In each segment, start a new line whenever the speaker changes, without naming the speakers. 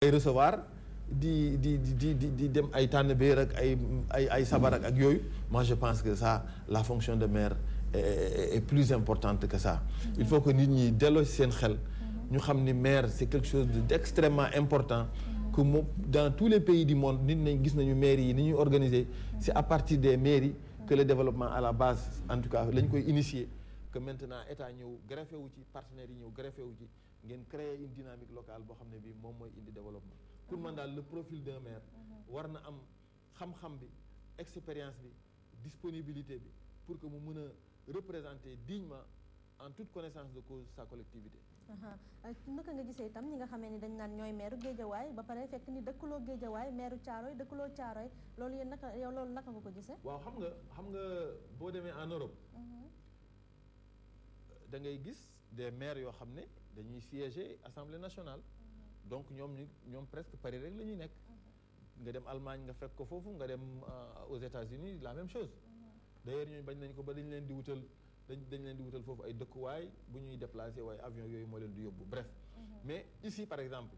ay recevoir di dem ay tànn béer ak ay sabar ak yooyu. Moi je pense que ça la fonction de maire est plus importante que ça. Il faut que nit ñi delloo ci seen xel. ñu xam ni maire c'est quelque chose d'extrêmement important. que moom dans tous les pays du monde nit nañ gis nañu mairies yi ni ñuy organiser. C'est à partir des mairies que le développement à la base en tout cas lañ koy initier. Que maintenant état ñëw greffé wu ci partenaires yi ñëw greffé wu ci ngeen créer une dynamique locale boo xam ne bii moom mooy indi développement. Pour man daal le profil d'un maire war na am xam-xam bi expérience bi disponibilité bi pour que mu mën a représenter dignement en toute connaissance de cause sa collectivité.
naka nga gisee itam ñi nga xamee ni dañ naan ñooy meeru Géejawaay ba pare fekk ni dëkkuloo Géejawaay meeru Caaroy dëkkuloo Caaroy loolu yéen naka yow loolu naka nga ko gisee.
waaw xam nga boo demee en Europe. da ngay gis des maires yoo xam ne dañuy siéger Assemblée nationale. donc ñoom presque Paris rek la ñuy nekk. nga dem Allemagne nga fekk ko foofu nga dem aux États-Unis la même chose. d'ailleurs ñooñu bañ nañ ko ba dañ leen di wutal foofu ay dëkkuwaay bu ñuy déplacer waaye avion yooyu moo leen di yóbbu bref. mais ici par exemple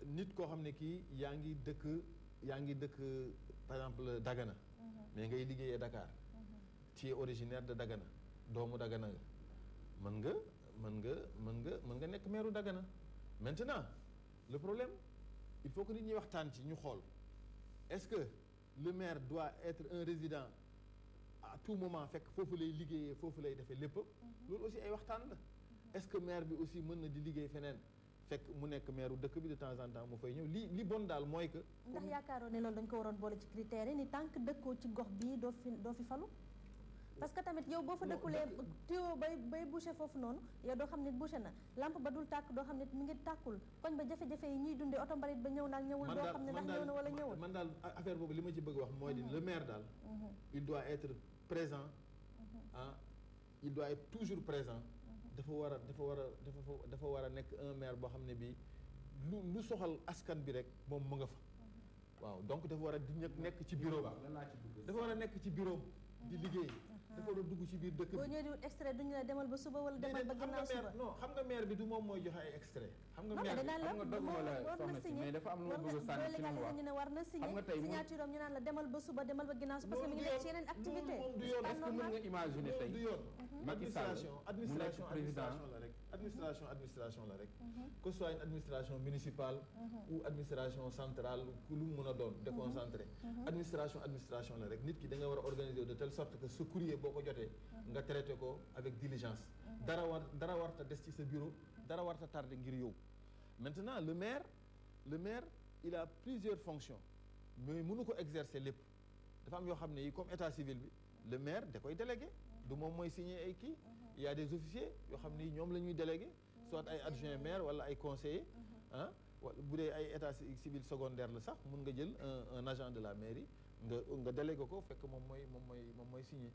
nit koo xam ne kii yaa ngi dëkk par exemple Dagana. mais ngay liggéeyee Dakar. tu es originaire de Dagana doomu Dagana nga mën nga nekk maire Dagana. Maintenant le problème il faut que nit ñi waxtaan ci ñu xool est-ce que le maire doit être un résident à tout moment fekk foofu lay liggéeyee foofu lay defee lépp. loolu aussi ay waxtaan la. est-ce que maire bi aussi mën na di liggéey feneen fekk mu nekk maire dëkk bi de temps en temps mu fay ñëw li bon daal mooy que.
ndax yaakaaroon ne loolu dañ ko waroon boole ci critères yi ni tant que dëkkoo ci gox bii doo fi falu. parce que tamit yow boo fa dëkkulee tuyau bay bouché foofu noonu yow doo xam ne bouché na lampe ba dul tàkk doo xam ne mu ngi tàkkul koñ ba jafe-jafe yi ñuy dundee oto mbalit ba ñëw naag ñëwul doo xam ne ndax ñëw na wala ñëwul.
man daal affaire boobu li ma ci bëgg wax mooy di le maire daal il doit être présent il doit être toujours présent dafa war a nekk un maire boo xam ne bii lu soxal askan bi rek moom mu nga fa waaw donc dafa war a di nekk ci bureau dafa war a nekk ci bureau di liggéey dafa war a dugg ci biir dëkk bi.
boo ñëwee di wut extrait duñu la demal ba suba wala demal ba gannaaw suba.
non xam nga maire bi du moom mooy joxe ay extrait. xam nga maire bi
xam nga doguma la soxna si mais dafa am lu ma bëgg a sànni ci lu mu wax.
ñu ne war na signé signature am ñu naan la demal ba suba demal ba gannaaw suba parce que mi ngi nekk ci yeneen activité.
du yoon
est-ce que mën nga imaginer tey.
du yoon
Macky Sall mu nekk président
administration la rek. que ce soit une administration municipale. ou administration centrale ku lu mu mën a doon déconcentré. administration la rek nit ki da nga war a organiser de telle sorte que ce courrier boo ko jotee. nga traité ko avec diligence. dara warta des ci sa bureau dara warta tardé ngir yow. maintenant le maire il a plusieurs fonctions mais mënu ko exercer lépp dafa am yoo xam ne yi comme état civil bi le maire da koy délégué du moom mooy signer ay kii. il y a des officiers yoo xam ni ñoom la ñuy délégué soit ay adjoint maire wala ay conseillers bu dee ay état civil secondaire la sax mun nga jël un agent de la mairie nga délégué ko fekk moom mooy signer.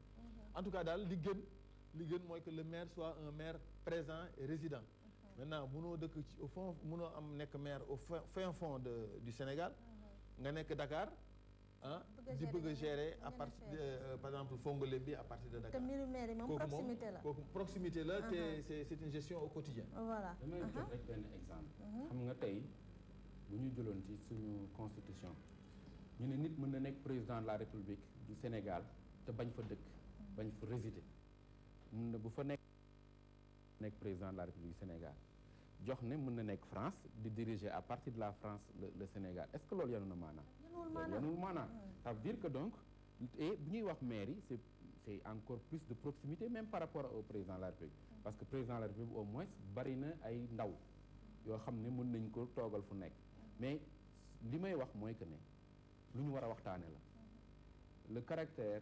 En tout cas daal li gën mooy que le maire soit un maire présent et résident. Maintenant munoo dëkk ci au fond munoo am nekk maire au fin fond du Sénégal. nga nekk Dakar di bëgg a gérer à partir par exemple Fongolembi bi à partir de Dakar.
te mbiru maire moom proximité la
kooku proximité la te c'est une gestion au quotidien.
voilà
damay jox rek benn exemple. xam nga tey bu ñu jëloon ci suñu constitution ñu ne nit mën na nekk président de la République du Sénégal te bañ fa dëkk. bañ fa résider mën na bu fa nekk président de la République du Sénégal jox ne mën na nekk France di diriger à partir de la France le Sénégal est-ce que loolu yanu na maanaam. yanul maanaam ça veut dire que donc et bu ñuy wax maire yi c'est encore plus de proximité même par rapport au président de la République parce que président de la République au moins bari na ay ndaw yoo xam ne mën nañ ko toogal fu nekk mais li may wax mooy que ne lu ñu war a waxtaane la le caractère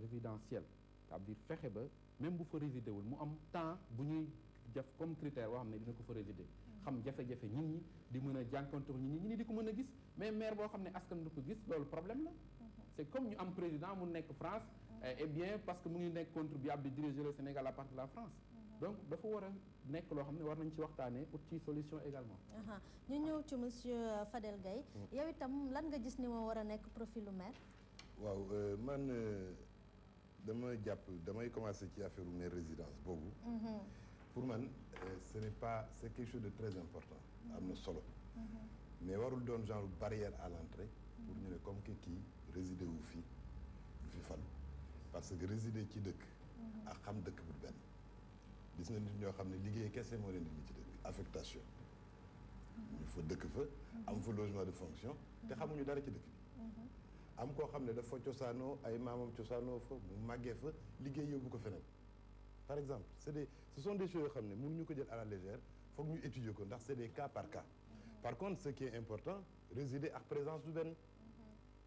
résidentiel c'est-à-dire fexe ba même bu fa résider wul mu am temps bu ñuy def comme critère boo xam ne dina ko fa résider xam jafe-jafe nit ñi di mën a jànkontoog nit ñi di ko mën a gis mais maire boo xam ne askan du ko gis loolu problème la c'est comme ñu am président mu nekk France et bien parce que mu ngi nekk contribuable di diriger le Sénégal à partir de la France donc dafa war a nekk loo xam ne war nañ ci waxtaanee ut ci solution également
ñu ñëw ci monsieur Fadel Gaye yow itam lan nga gis ni moo war a nekk profilu maire
waaw man damay commencer ci affaire maire résidence boobu pour man c'est quelque chose de très important am na solo mais warul doon genre barrière à l'entrée pour ñu ne comme que kii résider wu fii du fi falu parce que résider ci dëkk ak xam dëkk bu benn gis nga nit ñoo xam ne liggéey kese moo leen di li ci dëkk affectation ñu fa dëkk fa am fa logement de fonction te xamuñu dara ci dëkk bi am koo xam ne dafa cosaanoo ay maamam cosaanoo fa mu màggee fa liggéey yóbbu ko feneen par exemple ce sont des choses yoo xam ne mënuñu ko jël à la légère foog ñu étudier ko ndax c'est des cas par cas par contre ce qui est important résider ak présence du benn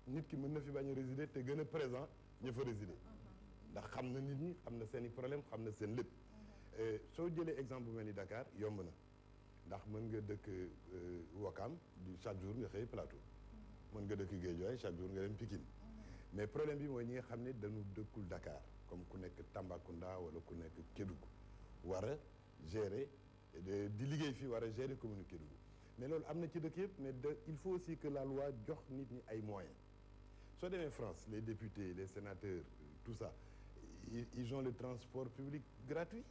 nit ki mën na fi bañ a résider te gën a présent ñu fa résider ndax xam na nit ñi xam na seen i problème xam na seen lépp soo jëlee exemple bu mel ni Dakar yomb na ndax mën nga dëkk Ouakam di chaque jour nga xëy Plateau mën nga dëkk Guédiawaye chaque jour nga dem Pikine mais problème bi mooy ñi nga xam ne dañu dëkkul Dakar comme ku nekk Tambacounda wala ku nekk Kédougou war a gérer di liggéey fii war a gérer commune Kédougou mais loolu am na ci dëkk yëpp mais il faut aussi que la loi jox nit ñi ay moyens soo demee France les députés les sénateurs tout ça ils ont le transport public gratuit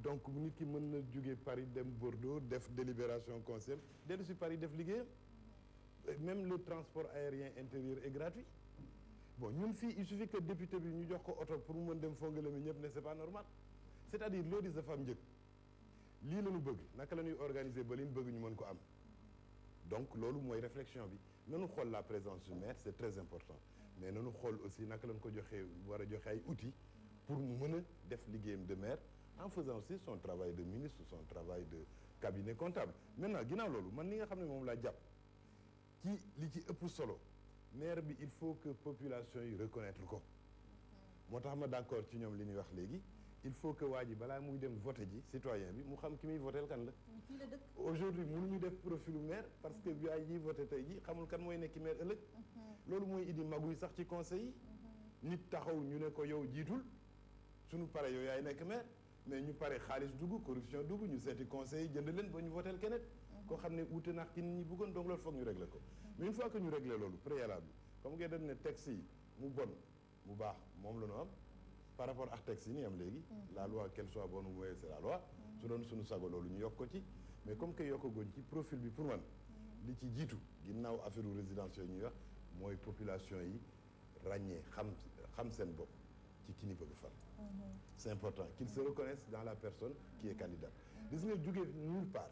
donc nit ki mën na jóge Paris dem Bordeaux def délibération conseil dellu si Paris def liggéeyam même le transport aérien intérieur est gratuit bon ñun fii il suffit que député bi ñu jox ko oto pour mu mën dem Fongolimbi ñëpp ne c'est pas normal c'est-à-dire loo dis dafa am njëg lii la ñu bëgg naka la ñuy organiser ba li ñu bëgg ñu mën ko am donc loolu mooy réflexion bi nanu xool la présence du maire c'est très important mais nanu xool aussi naka lañ ko joxee war a joxe ay outils pour mu mën a def liggéeyam de maire en faisant aussi son travail de ministre son travail de cabinet comptable maintenant ginnaaw loolu man li nga xam ne moom laa jàpp ci li ci ëpp solo maire bi il faut que population yi reconnaître ko moo tax ma d'accord ci ñoom li ñuy wax léegi il faut que waa ji balaa muy dem voter ji citoyen bi mu xam ki muy voter kan la aujourd'hui mënuñu def profilu maire parce que waa ji voter tey ji xamul kan mooy nekki maire ëllëg loolu mooy indi maguy sax ci conseil yi nit taxaw ñu ne ko yow jiitul suñu pare yow yaay nekk maire mais ñu pare xaalis dugg corruption dugg ñu seeti conseil yi jënd leen ba ñu voter keneen koo xam ne wuute nax ki nit ñi bëggoon donc loolu foog ñu régler ko mais une fois que ñu régler loolu préalable comme ngeen dañ ne texte yi mu bon mu baax moom la ñu am par rapport ak texte yi ni am léegi la loi qu'elle soit bonne ou mauvaise c'est la loi su doon suñu sago loolu ñu yokk ko ci mais comme que yokk goñ ci profil bi pour man li ci jiitu ginnaaw affaire résidence yooyu ñuy wax mooy population yi ràññee xam seen bopp ci ki ni bëgg fal c'est important qu'ils se reconnaissent dans la personne qui est candidate gis nga jógee nulle part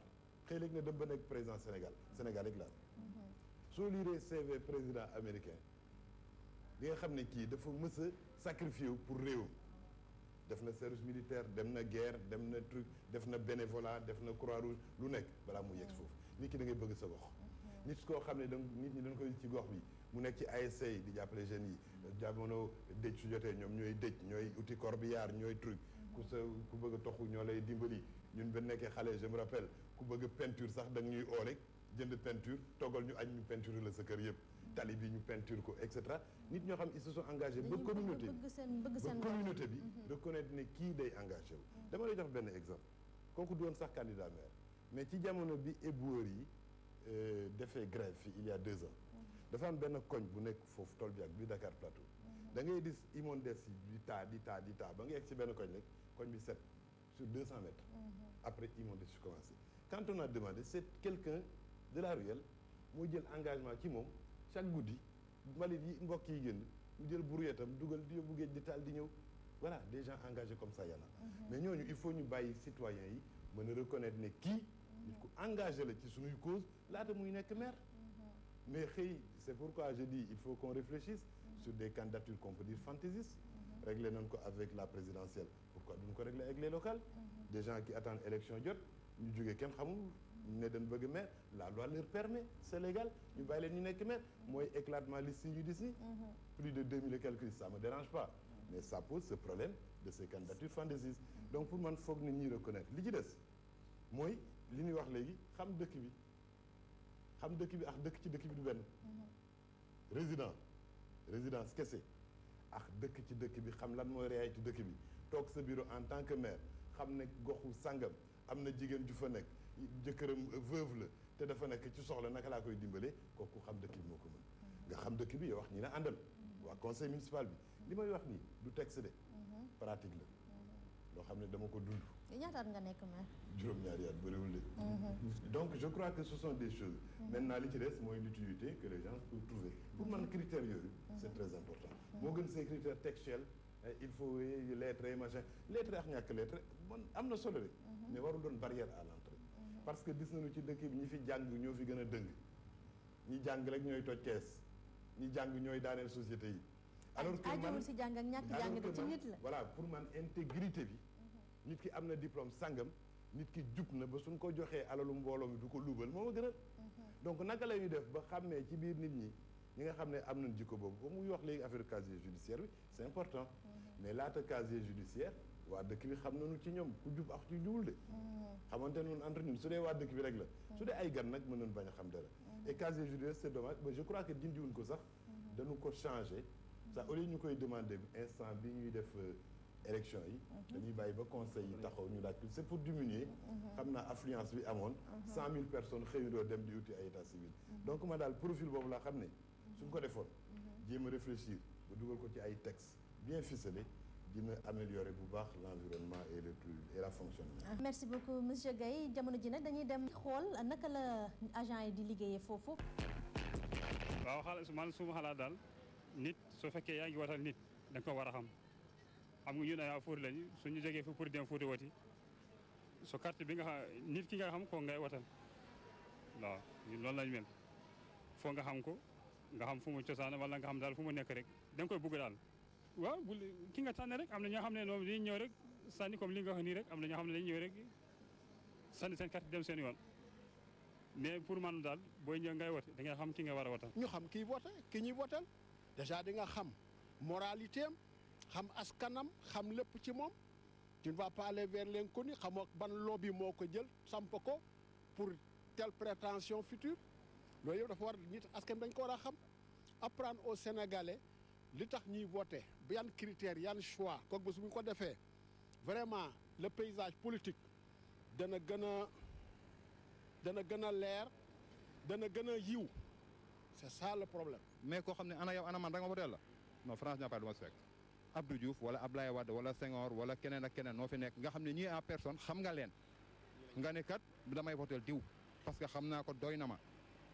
xëy léegi ne dem ba nekk président Sénégal rek la soo liiree CV président américain di nga xam ne kii dafa mës a sacrifié wu pour réewam def na service militaire dem na guerre dem na truc def na bénévolat def na Croix-Rouge lu nekk balaa mu yegg foofu nit ki da ngay bëgg sa gox nit koo xam ne nit ñi dañ koy ci gox bi mu nekk ci ASC yi di jàppale jeunes yi jamono dëj su jotee ñoom ñooy dëj ñooy uti corbillard ñooy truc ku bëgg a toxu ñoo lay dimbali ñun ba nekkee xale je me rappelle ku bëgg peinture sax da nga ñuy oo rek jënd peinture toggal ñu añ ñu peinture la sa kër yëpp tali bi ñu peinture ko et cetera nit ñoo xam ils se sont engagés ba communauté bi reconnaître ne kii day engagé wu dama lay jox benn exemple kooku doon sax candidat maire mais ci jamono bi éboueurs yi defee grève fii il y a 2 ans dafa am benn koñ bu nekk foofu tool bi ak bi Dakar Plateau da ngay gis immondes yi di taa ba nga yegg ci benn koñ rek koñ bi set sur 200 mètres après immondes yi commencé quand on a demandé c'est quelqu'un de la ruelle moo jël engagement ci moom chaque guddi mbalit yi mbokk yi génn mu jël brouettam dugal di yóbbu géej di taal di ñëw voilà des gens engagés comme ça yana mais ñooñu il faut ñu bàyyi citoyens yi mën a reconnaître ne kii nit ku engagé la ci suñuy cause laata muy nekk maire mais xëy c'est pourquoi je dis il faut qu'on réfléchisse sur des candidatures qu'on peut dire fantaisistes régler nañ ko avec la présidentielle pourquoi duñ ko régler avec les locales des gens qui attendent élection jot ñu jógee kenn xamul ne dañ bëgg maire la loi leur permet c'est légal ñu bàyyi leen ñu nekk maire mooy éclatement liste yi ñu gis ni plus de 2000 et quelques listes ça me dérange pas mais ça pose ce problème de ces candidatures fantaisistes donc pour man foog na ñuy reconnaître li ci des mooy li ñuy wax léegi xam dëkk bi ak dëkk ci dëkk bi du benn résidence kese ak dëkk ci dëkk bi xam lan mooy réalité dëkk bi toog sa bureau en tant que maire xam ne goxu sangam am na jigéen ju fa nekk jëkkëram veuve la te dafa nekk ci soxla naka laa koy dimbale kooku xam dëkk bi moo ko mën nga xam dëkk bi yow wax ñi la àndal waa conseil municipal bi li may wax nii du texte de pratique la loo xam ne dama ko dund
ñaataat nga nekk maire.
juróom-ñaari at bëriwul de. donc je crois que ce sont des choses. maintenant li ci des mooy l'utilité que les gens peuvent trouver. pour man critères yooyu. c'est très important. moo gën ces critères textuels il faut lettres machin lettres ak ñàkk lettres man am na solo de. mais warul doon barrière à l'entrée. parce que gis nañu ci dëkk bi ñi fi jàng ñoo fi gën a dëng. ñi jàng rek ñooy toj kees ñi jàng ñooy daaneel société yi. alors que man
si jàng ak ñàkk jàng de ci nit la.
voilà pour man intégrité bi. nit ki am na diplôme sangam nit ki jub na ba suñ ko joxee alalu mbooloo mi du ko luubal moo ma gënal. donc naka la ñuy def ba xàmmee ci biir nit ñi ñi nga xam ne am nañ jikko boobu ba muy wax léegi affaire casier judiciaire bi c'est important. mais laata casier judiciaire waa dëkk bi xam nañu ci ñoom ku jub ak ci jubul de. xamante noonu entre ñun su dee waa dëkk bi rek la. su dee ay gan nag mën nañu bañ a xam dara. et casier judiciaire c'est dommage mais je crois que dindiwuñ ko sax dañu ko changer ça au lieu ñu koy demander instant bi ñuy def. élection yi dañuy bàyyi ba conseil yi taxaw ñu laaj c'est pour diminuer xam naa affluence bi amoon 100 000 personnes xëyudoo dem di uti ay état civil donc ma daal profil boobu laa xam ne suñ ko defoon jéem a réfléchir ba dugal ko ci ay textes bien ficelés dina améliorer bu baax l'environnement et la fonctionnement.
merci beaucoup monsieur Gaye jamono ji nag dañuy dem xool naka la agent yi di liggéeyee foofu.
waaw man suma xalaat daal nit su fekkee yaa ngi watal nit da nga ko war a xam nga ñun ay Fuuta lañu suñu jógee fi pour dem Fuuta wati so carte bi nga xam nit ki nga xam ko ngay watal waaw loolu lañu mel foo nga xam ko nga xam fu mu cosaan wala nga xam daal fu mu nekk rek da nga koy bëgg daal waaw ki nga tànn rek am na ñoo xam ne ñoom dañuy ñëw rek sànni comme li nga wax nii rek am na ñoo xam ne dañuy ñëw rek sànni seen carte dem seen yoon mais pour man daal booy ñëw ngay wote da nga xam ki nga war a watal.
ñu xam kii voté ki ñuy votel déjà di nga xam moralité am xam askanam xam lépp ci moom tu ne vas pas aller vers l'inconnu xamoo ban lobby moo ko jël samp ko pour telle prétention future loolu yëpp dafa war nit askan dañ ko war a xam apprendre aux Sénégalais li tax ñuy voté yan critères yan choix kooku bés bu ñu ko defee vraiment le paysage politique dana gën a leer dana gën a yiw c'est ça le problème.
mais koo xam ne ana yow ana man da nga voteel la non franchement pas du ma si fekk Abdou Diouf wala Abdoulaye Wade wala Senghor wala keneen ak keneen noo fi nekk nga xam ne ñii en personne xam nga leen nga ne kat damay voteel diw parce que xam naa ko doy na ma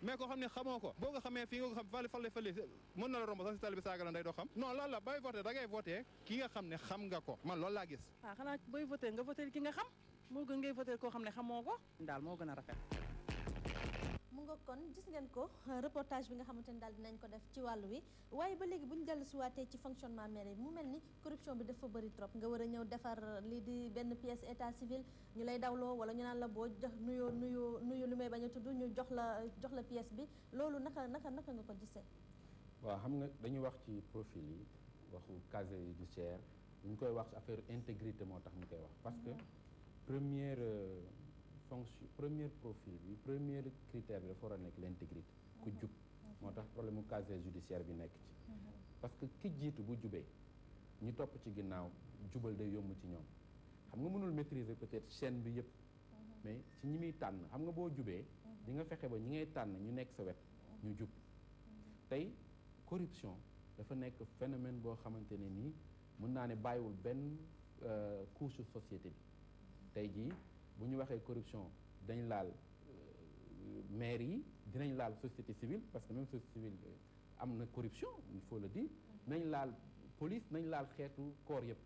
mais koo xam ne xamoo ko boo nga xamee fii nga ko xam fale mën na la romb sax si tali bi saaga la nday doo xam non loolu la bay voté da ngay voté ki nga xam ne xam nga ko man loolu laa gis.
waaw xanaa booy voté nga voté ki nga xam moo gën ngay voté koo xam ne xamoo ko daal moo gën a rafet.
mu nga kon gis ngeen ko reportage bi nga xamante ni daal dinañ ko def ci wàllu wi waaye ba léegi bu ñu dellu siwaatee ci fonctionnement mairie yi mu mel ni corruption bi dafa bëri trop nga war a ñëw defar lii di benn pièce état civil ñu lay dawloo wala ñu naan la boo jox nuyu lu may bañ a tudd ñu jox la pièce bi loolu naka nga ko gisee.
waaw xam nga dañuy wax ci profil yi waxu casier judiciaire ñu koy wax affaire intégrité moo tax ñu koy wax parce que premier profil bi premier critère bi dafa war a nekk l'intégrité ku jub moo tax problème mu casier judiciaire bi nekk ci parce que ki jiitu bu jubee ñu topp ci ginnaaw jubal day yomb ci ñoom xam nga mënul maîtriser peut-être chaîne bi yëpp mais ci ñi muy tànn xam nga boo jubee di nga fexe ba ñi ngay tànn ñu nekk sa wet ñu jub tey corruption dafa nekk phénomène boo xamante ne nii mën naa ne bàyyiwul benn couche société bi tey jii bu ñu waxee corruption dañ laal maire yi dinañ laal société civile parce que même société civile am na corruption il faut le dire nañ laal police nañ laal xeetu corps yëpp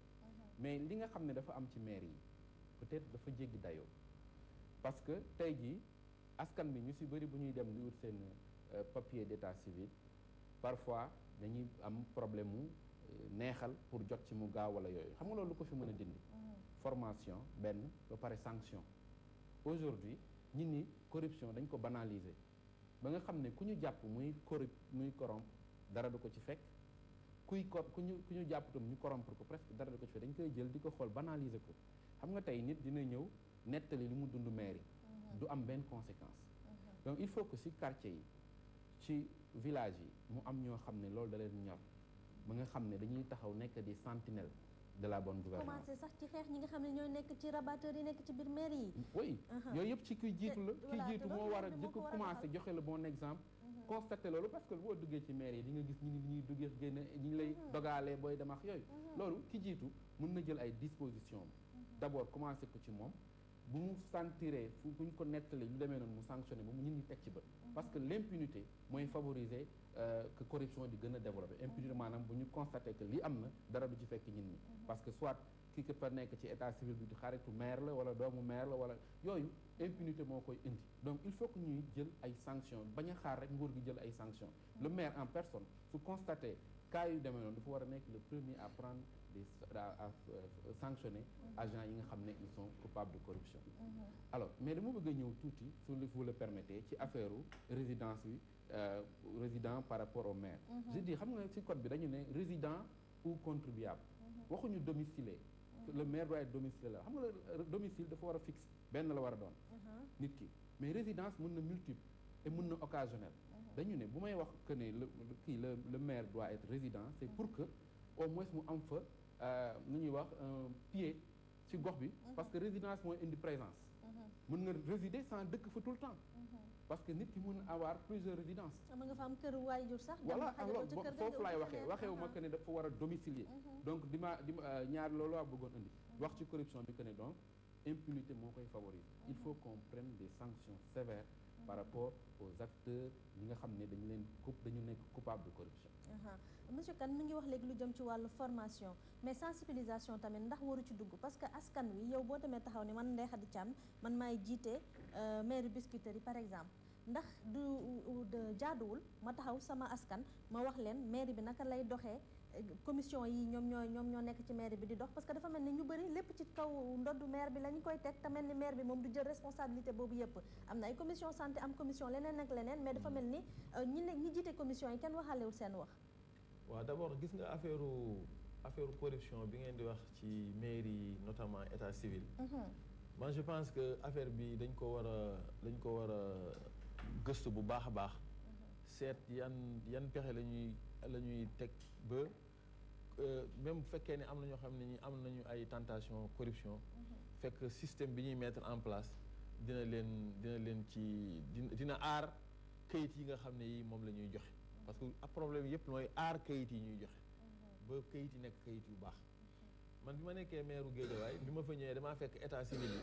mais li nga xam ne dafa am ci maire yi peut-être dafa jéggi dayoo parce que tey jii askan bi ñu ci bëri bu ñuy dem di wut seen papier d'état civil parfois dañuy am problème mu neexal pour jot ci mu gaaw wala yooyu xam nga loolu lu ko fi mën a dindi formation benn ba pare sanction aujourd'hui ñi ni corruption dañ ko banaliser ba nga xam ne ku ñu jàpp muy corrompre dara du ko ci fekk ku ñu jàpp tam ñu corrompre ko presque dara du ko ci fekk dañ koy jël di ko xool banaliser ko xam nga tey nit dina ñëw nettali li mu dund mairie du am benn conséquence donc il faut que ci quartier yi ci village yi mu am ñoo xam ne loolu da leen ñor ba nga xam ne dañuy taxaw nekk di sentinelle de la bonne gouvernance
commencé sax ci xeex ñi nga xam ne ñooy nekk ci rabatteurs yi nekk ci biir maire yi.
oui yooyu yëpp ci kuy jiitu la ki jiitu moo war a jëkk commencé joxe le bon exemple constaté loolu parce que boo duggee ci maire yi di nga gis ñi ñuy duggee génne ñi lay dogaalee booy dem ak yooyu loolu ki jiitu mën na jël ay dispositions d'abord commencé ko ci moom bu mu sentiree fu bu ñu ko nettalee lu demee noonu mu sanctionné ba mu ñit ñi teg ci bët parce que l'impunité mooy favoriser que corruption di gën a développé impunité maanaam bu ñu constaté que lii am na dara du ci fekk ñit ñi parce que soit kii ko fa nekk ci état civil bi di xaritu maire la wala doomu maire la wala yooyu impunité moo koy indi donc il faut que ñuy jël ay sanctions bañ a xaar rek nguur gi jël ay sanctions le maire en personne su constaté cas yu demee noonu dafa war a nekk le premier à prendre à sanctionner agents yi nga xam ne ils sont coupables de corruption alors mais dama bëgg a ñëw tuuti su vous le permettez ci affaire résidence yi résident par rapport au maire je dis xam nga ci code bi dañu ne résident ou contribuable waxuñu domicilié le maire doit être domicilié la xam nga domicile dafa war a fixe benn la war a doon nit ki mais résidence mën na multiple et mën na occasionnel dañu ne bu may wax que ne le maire doit être résident c'est pour que au moins mu am fa nu ñuy wax pied ci gox bi parce que résidence mooy indi présence mën nga résider sans dëkk fa tout le temps parce que nit ki mën a avoir plusieurs résidences
mën nga fa am kër waajur sax
voilà alors foofu laay waxeewu ma que ne dafa war a domicilier donc di ma ñaar loolu laa bëggoon indi wax ci corruption bi que ne donc impunité moo koy favoriser il faut qu'on prenne des sanctions sévères par rapport aux acteurs ñi nga xam ne dañu nekk coupable de corruption
monsieur Kane mi ngi wax léegi lu jëm ci wàllu formation mais sensibilisation tamit ndax waru ci dugg parce que askan wi yow boo demee taxaw ne man Ndeye Khady Thiam man maay jiite mairie Biscuiterie par exemple ndax du jaaduwul ma taxaw sama askan ma wax leen mairie bi naka lay doxee commission yi ñoom ñoo nekk ci maire bi di dox parce que dafa mel ni ñu bëri lépp ci kaw ndoddu maire bi la ñu koy teg te mel ni maire bi moom du jël responsabilité boobu yëpp am na ay commission santé am commission leneen ak leneen mais dafa mel ni ñi jiite commission yi kenn waxalewul seen wax
waaw d'abord gis nga affaire corruption bi ngeen di wax ci mairie notamment état civil moi je pense que affaire bi dañ ko war a gëstu bu baax a baax seet yan pexe la ñuy teg ba même bu fekkee ne am na ñoo xam ne ñi am nañu ay tentation corruption fekk système bi ñuy mettre en place dina aar kayit yi nga xam ne yi moom la ñuy joxe parce que problème yëpp mooy aar kayit yi ñuy joxe ba kayit yi nekk kayit yu baax man bi ma nekkee maire Guédiawaye bi ma fa ñëwee damaa fekk état civil yi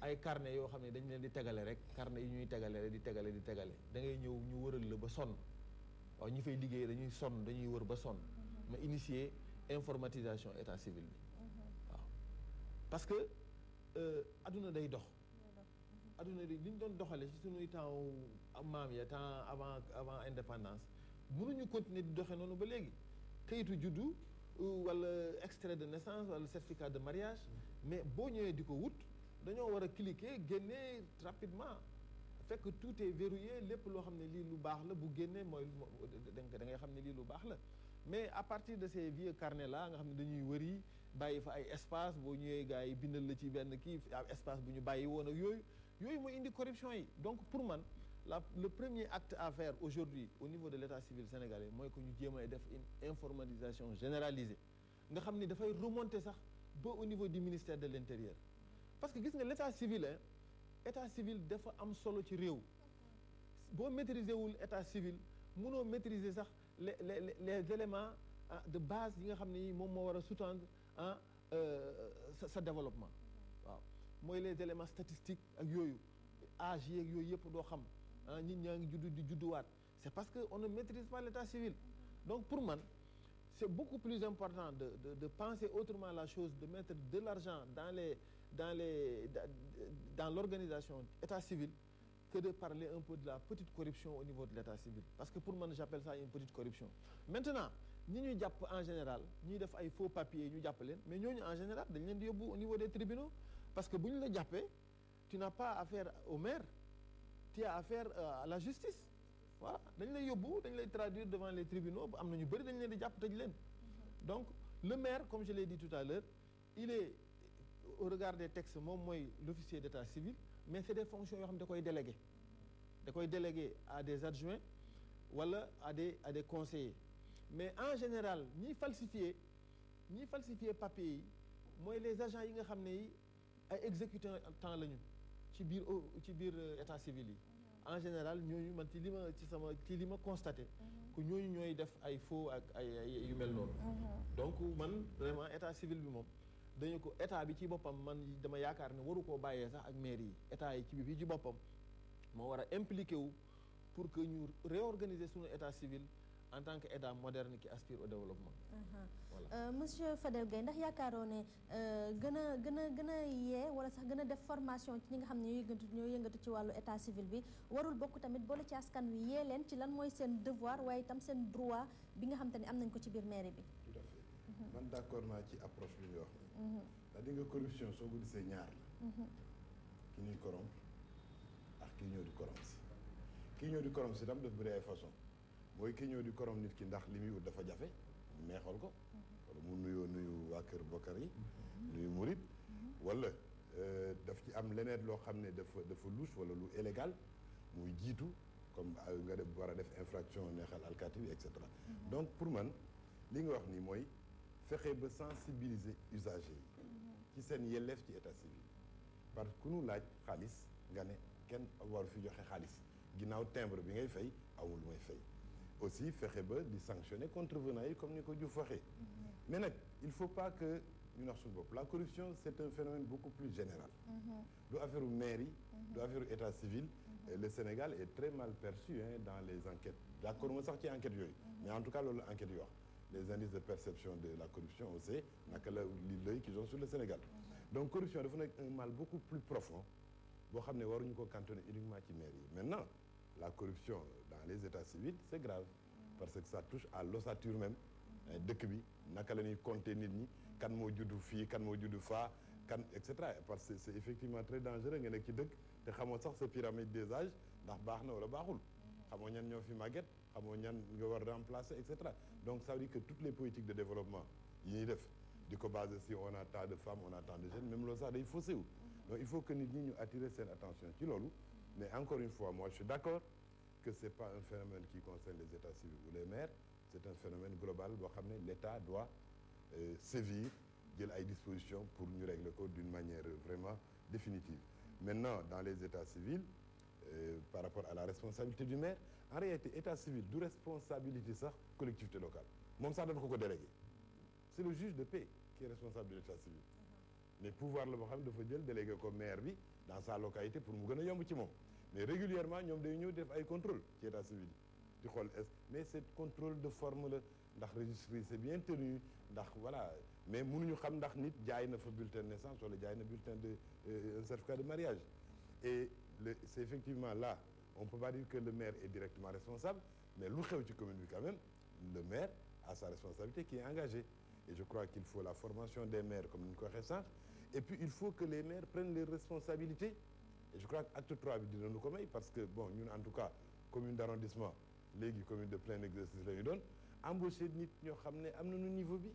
ay carnet yoo xam ne dañ leen di tegale rek carnet yi ñuy tegale rek di tegale da ngay ñëw ñu wëral la ba sonn waaw ñi fay liggéey dañuy wër ba sonn ma initier informatisation état civil bi waaw parce que adduna day dox adduna li ñu doon doxale ci suñuy temps maam ya temps avant indépendance mënuñu continuer di doxe noonu ba léegi kayitu juddu wala extrait de naissance wala certificat de mariage mais boo ñëwee di ko wut dañoo war a cliquer génnee rapidement fekk tout est verrouillé lépp loo xam ne lii lu baax la bu génnee mooy da ngay xam ne lii lu baax la mais à partir de ces vieux carnets là nga xam ne dañuy wëri bàyyi fa ay espace boo ñëwee gars yi bindal la ci benn kii espace bu ñu bàyyi woon ak yooyu mooy indi corruption yi donc pour man le premier acte à faire aujourd'hui au niveau de l'état civil sénégalais mooy que ñu jéem a def une informatisation généralisée nga xam ni dafay remonter sax ba au niveau du ministère de l'intérieur parce que gis nga l'état civil dafa am solo ci réew boo maîtriser wul état civil mënoo maîtriser sax les éléments de base yi nga xam ne yi moom moo war a sous-tendre sa développement waaw mooy les éléments statistiques ak yooyu âge yeeg yooyu yëpp doo xam nit ñaa ngi juddu di judduwaat c'est parce que on ne maîtrise pas l'état civil donc pour man c'est beaucoup plus important de penser autrement la chose de mettre de l'argent dans l'organisation état civil que de parler un peu de la petite corruption au niveau de l'état civil parce que pour moi j'appelle ça une petite corruption maintenant ñi ñuy jàpp en général ñuy def ay faux papiers ñu jàpp leen mais ñooñu en général dañ leen di yóbbu au niveau des tribunaux parce que bu ñu la jàppee tu n'as pas affaire au maire tu as affaire à la justice voilà dañ lay yóbbu dañ lay traduire devant les tribunaux am na ñu bëri dañ leen di jàpp tëj leen donc le maire comme je l'ai dit tout à l'heure il est au regard des textes moom mooy l'officier d'état civil mais c'est des fonctions yoo xam ne da koy délégué à des adjoints wala à des conseillers mais en général ñiy falsifier papiers yi mooy les agents yi nga xam ne yi ay exécutants temps lañu ci biir état civil yi en général ñooñu man ci li ma constaté que ñooñu ñooy def ay faux ak ay yu mel noonu donc man vraiment état civil bi moom dañu ko état bi ci boppam man dama yaakaar ne waru koo bàyyee sax ak maire yi état yi ci bi ci boppam moo war a impliqué wu pour que ñu réorganiser suñu état civil en tant que état moderne qui aspire au développement.
Voilà. Monsieur Fadel Gaye ndax yaakaaroo ne gën a yee wala sax gën a def formation ci ñi nga xam ne ñoo yëngatu ci wàllu état civil bi warul bokk tamit boole ci askan wi yee leen ci lan mooy seen devoir waaye itam seen droit bi nga xam te ne am nañ ko ci biir mairie bi.
tout à fait man d'accord naa ci approche bi nga wax ni c'est-à-dire nga corruption soo ko gisee ñaar la ki ñuy corrompre ak kii ñëw di corrompre si kii ñëw di corrompre si itam daf bëri ay façon mooy kii ñëw di corrompre nit ki ndax li muy ut dafa jafe neexal ko wala mu nuyu waa kër bokkar yi nuyu murit wala daf ci am leneen loo xam ne dafa louche wala lu illégal muy jiitu comme nga def war a def infraction neexal alkaati bi et cetera donc pour man li nga wax nii mooy fexe ba sensibiliser usagers yi ci seen yelleef ci état civil parce que ku nu laaj xaalis nga ne kenn waru fi joxe xaalis ginnaaw timbre bi ngay fay amul lu may fay aussi fexe ba di sanctionner contrevenants yi comme ni ko Diouf waxee mais nag il faut pas que ñu nax suñu bopp la corruption c'est un phénomène beaucoup plus général du affaire u mairie du affaire u état civil le Sénégal est très mal perçu dans les enquêtes d'accord ma sax ci enquêtes yooyu mais en tout cas loolu enquêtes yi wax les indices de perception de la corruption on sait naka la l'œil qu'ils ont sur le Sénégal donc corruption dafa nekk un mal beaucoup plus profond boo xam ne waruñu ko cantonner uniquement ci mairie yi maintenant la corruption dans les états civils c'est grave parce que ça touche à l'ossature même dëkk bi naka la ñuy compter nit ñi kan moo juddu fii kan moo juddu faa kan et cetera parce que c'est effectivement très dangereux nga nekk ci dëkk te xamoo sax sa pyramide des âges ndax baax na wala baaxul xamoo ñan ñoo fi màgget xamoo ñan nga war remplacer et cetera donc ça veut dire que toutes les politiques de développement yi ñuy def di ko baser si on a tant de femmes on a tant de jeunes même loolu sax day faussé wu donc il faut que nit ñi ñu attirer seen attention ci loolu mais encore une fois moi je suis d'accord que c'est pas un phénomène qui concerne les états civils ou les maires c'est un phénomène global boo xam ne l'État doit sévir jël ay dispositions pour ñu régler ko d'une manière vraiment définitive maintenant dans les états civils par rapport à la responsabilité du maire en réalité état civil du responsabilité sax collectivité locale moom sax dañ ko délégué c'est le juge de paix qui est responsable de l'état civil mais pouvoir la boo xam ne dafa jël délégué ko maire bi dans sa localité pour mu gën a yomb ci moom mais régulièrement ñoom day ñëw def ay contrôle ci état civil di xool mais c'est contrôle de forme la ndax registre c'est bien tenu ndax voilà mais mënuñu xam ndax nit jaay na fa bulletin de naissance wala jaay na bulletin de un certificat de mariage et c'est effectivement là on peut pas dire que le maire est directement responsable mais lu xew ci commune bi quand même le maire a sa responsabilité qui est engagée et je crois qu'il faut la formation des maires comme ni ñu ko waxee sànq et puis il faut que les maires prennent leurs responsabilités et je crois que acte 3 bi dinañu ko may parce que bon ñun en tout cas commune d'arrondissement léegi commune de plein exercice la ñu doon embaucher nit ñoo xam ne am nañu niveau bi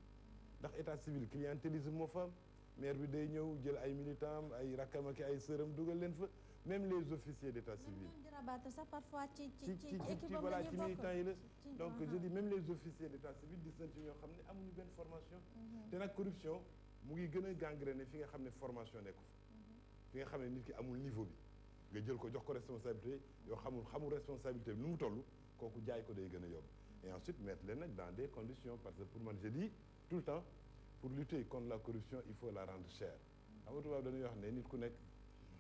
ndax état civil clientélisme moo fa am maire bi day ñëw jël ay militants ay rakkam ak ay sëram dugal leen fa même les officiers d'état civil
sax parfois ci
voilà ci militants yi la donc je dis même les officiers d'état civil gis nañ ci ñoo xam ne amuñu benn formation te nag corruption mu ngi gën a gangréné fi nga xam ne formation nekku fa fi nga xam ne nit ki amul niveau bi nga jël ko jox ko responsabilité yoo xamul responsabilité bi nu mu toll kooku jaay ko day gën a yomb et ensuite mettre leen nag dans des conditions parce que pour man je dis tout le temps pour lutter contre la corruption il faut la rendre chère xam nga tubaab dañuy wax ne nit ku nekk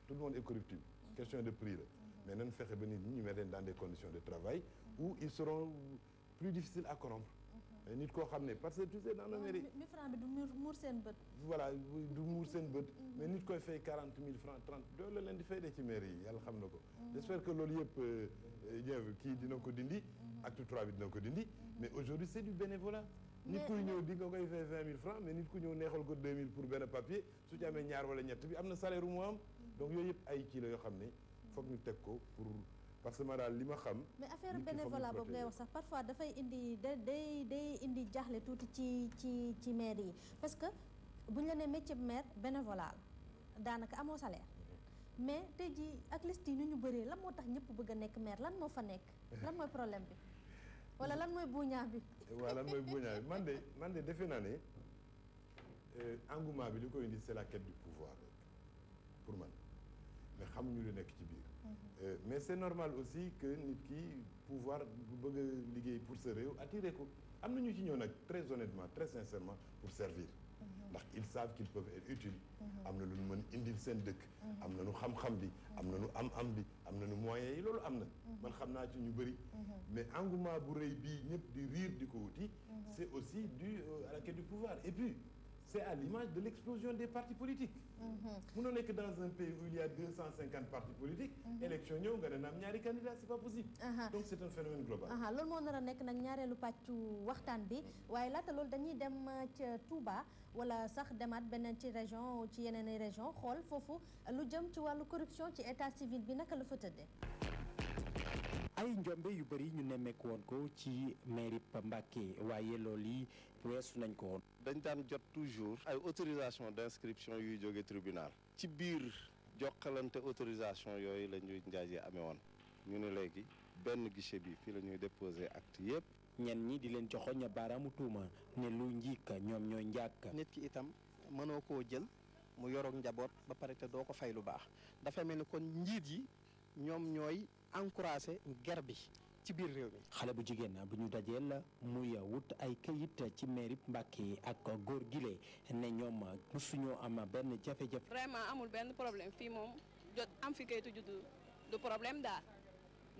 tout le monde est corruptible question de prix la mais nañ fexe ba nit ñi ñu mettre leen dans des conditions de travail où ils seront plus difficiles à corrompre nit koo xam ne parce que tu sais dans la mairie
1000 francs bi du muur seen bët
voilà du muur seen bët mais nit koy fay 40 000 francs 30 doo la leen di fay de ci mairie yi yàlla xam na ko j'espère que loolu yëpp kii dina ko dindi acte 3 bi dina ko dindi mais aujourd'hui c'est du bénévolat nit kuy ñëw di nga koy fay 20 000 francs mais nit ku ñëw neexal ko 2 000 pour benn papier su ci amee ñaar wala ñett bi am na salaire mu am donc yooyu yëpp ay kii la yoo xam ne foog ñu teg ko pour parce que ma daal li ma xam.
mais affaire bénévolat boobu ngay wax sax parfois dafay indi day indi jaaxle tuuti ci maire yi parce que bu ñu la nee métier maire bénévolat la daanaka amoo salaire mais tey jii ak liste yi ni ñu bëree lan moo tax ñëpp bëgg a nekk maire lan moo fa nekk lan mooy problème bi wala lan mooy buuñaa bi.
waaw lan mooy buuñaa bi man de defe naa ne engouement bi li koy indi c'est la quête du pouvoir pour man mais xamuñu lu nekk ci biir. mais c'est normal aussi que nit ki pouvoir bu bëgg a liggéey pour sa réew attirer ko am na ñu ci ñëw nag très honnêtement très sincèrement pour servir ndax ils savent qu'ils peuvent être utiles am na lu ñu mën indil seen dëkk am na nu xam-xam bi am na nu am bi am na nu moyens yi loolu am na man xam naa ci ñu bëri mais engouement bu rëy bii ñëpp di riir di ko wuti c'est aussi dû à la quête du pouvoir et puis c'est à l'image de l'explosion des partis politiques mënoo nekk dans un pays où il y a 250 partis politiques élection ñëw nga ne naam ñaari candidats c'est pas possible donc c'est un phénomène global
loolu moo nar a nekk nag ñaareelu pàccu waxtaan bi waaye laata loolu dañuy dem ca Touba wala sax demaat beneen ci région ci yeneen i région xool foofu lu jëm ci wàllu corruption ci état civil bi naka la fa tëddee
ay njombe yu bëri ñu nemmeeku woon ko ci mairie Mbacké waaye loolu yi weesu nañ ko woon.
dañ daan jot toujours ay autorisation d'inscription yuy jóge tribunal ci biir jokkalante autorisation yooyu la ñuy njaaj yi amee woon ñu ne léegi benn guichet bi fii la ñuy déposer acte yëpp.
ñenn ñi di leen joxoñ baaraamu tuuma ne lu njiik ñoom ñooy njàkk.
nit ki itam mënoo koo jël mu yoroog njaboot ba pare te doo ko fay lu baax dafa mel ni kon njiit yi ñoom ñooy encouragé ger bi ci biir réew mi.
xale bu jigéen bu ñu dajeel la muy wut ay këyit ci mairie Mbacké ak góor gile ne ñoom musuñoo am benn jafe-jafe.
vraiment amul benn problème fii moom jot am fi kayitu juddu du problème daal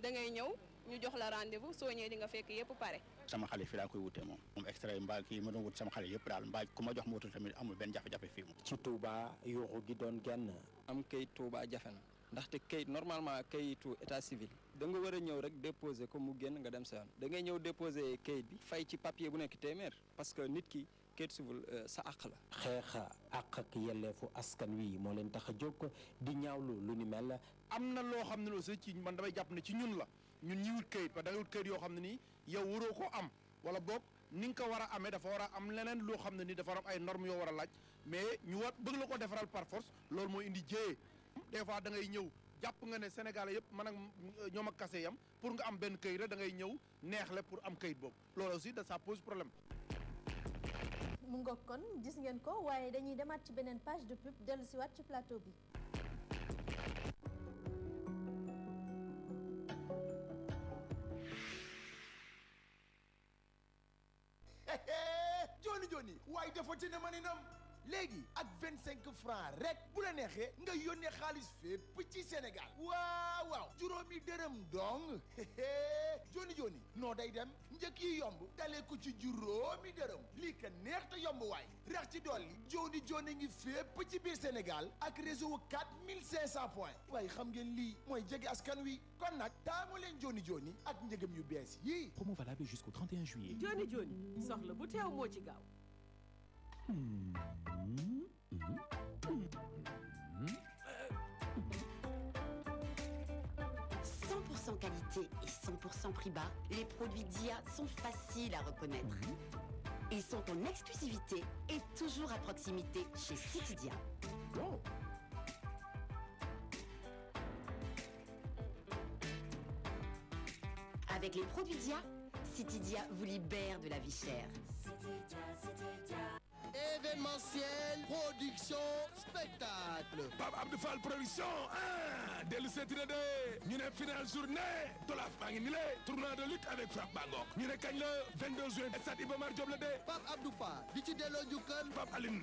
da ngay ñëw ñu jox la rendez-vous soo ñëwee di nga fekk yëpp pare.
sama xale fii laa koy wutee moom extrait mbaa kii ma doon wut sama xale yëpp daal mbaa ku ma jox ma wutul tamit amul benn jafe-jafe fii moom.
ci Touba yuuxu gi doon genn.
am kayit Touba jafe na. ndaxte kayit normalement kayitu état civil da nga war a ñëw rek déposer ko mu génn nga dem sa yoon da ngay ñëw déposer kayit bi fay ci papier bu nekk téeméer parce que nit ki kayit civil sa àq la.
xeex àq ak yelleefu askan wi moo leen tax a jóg di ñaawlu lu ni mel.
am na loo xam ne aussi ci man damay jàpp ne ci ñun la ñun ñi wut kayit parce que da ngay wut kayit yoo xam ne nii yow waroo ko am wala boog ni nga ko war a amee dafa war a am leneen loo xam ne nii dafa am ay normes yoo war a laaj mais ñu war bëgg la ko defaral par force loolu mooy indi jéyee. des fois da ngay ñëw jàpp nga ne Sénégalais yëpp man ak ñoom ak kase yam pour nga am benn këyit rek da ngay ñëw neexle pour am këyit boobu loolu aussi ça pose problème.
mu ngoog kon gis ngeen ko waaye dañuy demaat ci beneen page de pub dellu si waat ci plateau bi.
joni waaye dafa ci ne ma ni nam léegi ak 25 francs rek bu la neexee nga yónnee xaalis fépp ci Sénégal waaw juróomi dërëm dong joni noo day dem njëkk yi yomb dalee ko ci juróomi dërëm lii ka neex te yomb waay rax ci dolli joni ngi fépp ci biir Sénégal ak réseau 4500 points waaye xam ngeen lii mooy jege askan wi kon nag taamu leen joni ak njëgam yu bees yii.
Promo valable jusqu'au 31 juillet.
joni soxla bu teew moo ci gaaw.
100% qualité et 100% prix bas, les produits Dia sont faciles à reconnaître. Ils sont en exclusivité et toujours à proximité chez Citidia. Avec les produits Dia, Citidia vous libère de la vie chère.
Événementiel, production, spectacle.
Pape Abdou Fall production dellu seeti na de ñu ne finale journée Tolaf maa ngi ni le tournoi de lutte avec frappe bangok ñu ne kañ la 22 juin stade Iba Mar Diop la de
Pape Abdou Fall di ci delloo njukkal
Pape Aline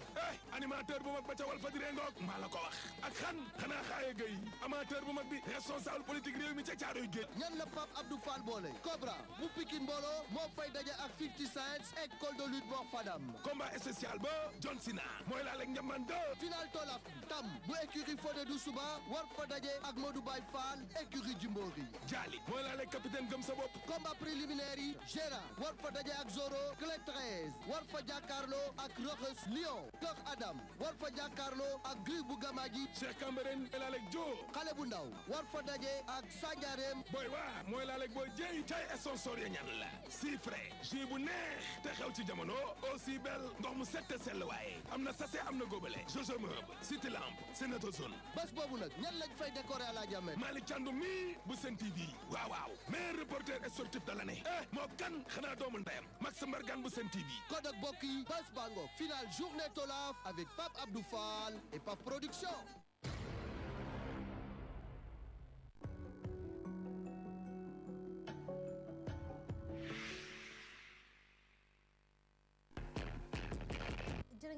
animateur bu mag ba ca Walfadjri ngoog maa la ko wax ak xanaa xaaye gay amateur bu mag bi responsable politique réew mi ca Caaroy Géej
ñan la Pape Abdou Fall boole Cobra bu Pikine mbooloo moo fay daje ak 50 Cent école de lutte Mor Fadam
combat spécial ba John Sina mooy laal ak Ndiamane 2
final Tolaf tam bu écurie Fodé Doussouba war fa daje ak Modou Baye Fall écurie Jimbori
Jali mooy laal ak capitaine gëm sa bopp
combat préliminaire yi Gérard war fa daje ak Zoro Clé 13 war fa jàkkaarloo ak Roxes Lion Kër Adam war fa jàkkaarloo ak Gris bu Gamaji
Cheikh Cambérène laal ak Jo
xale bu ndaw war fa daje ak Sandiarem
boy waa mooy laal ak Boy Dieye cay sponsor ya ñan la si frais jus bu neex te xew ci jamono aussi belle ndox mu set te sell waaye am na sachet am na góobale Jojo Meuble City Lamp Sénéto Zone
bés boobu nag ñan lañ fay décorer à la Diamène
Malick Thiandoum mi bu Sen TV waaw meilleur reporter sportif de l'année moo kan xanaa doomu ndeyam Max Mbargane bu Sen TV
kon nag bokk yi bés bango finale journée Tolaf avec Pape Abdou Fall et Pape Production.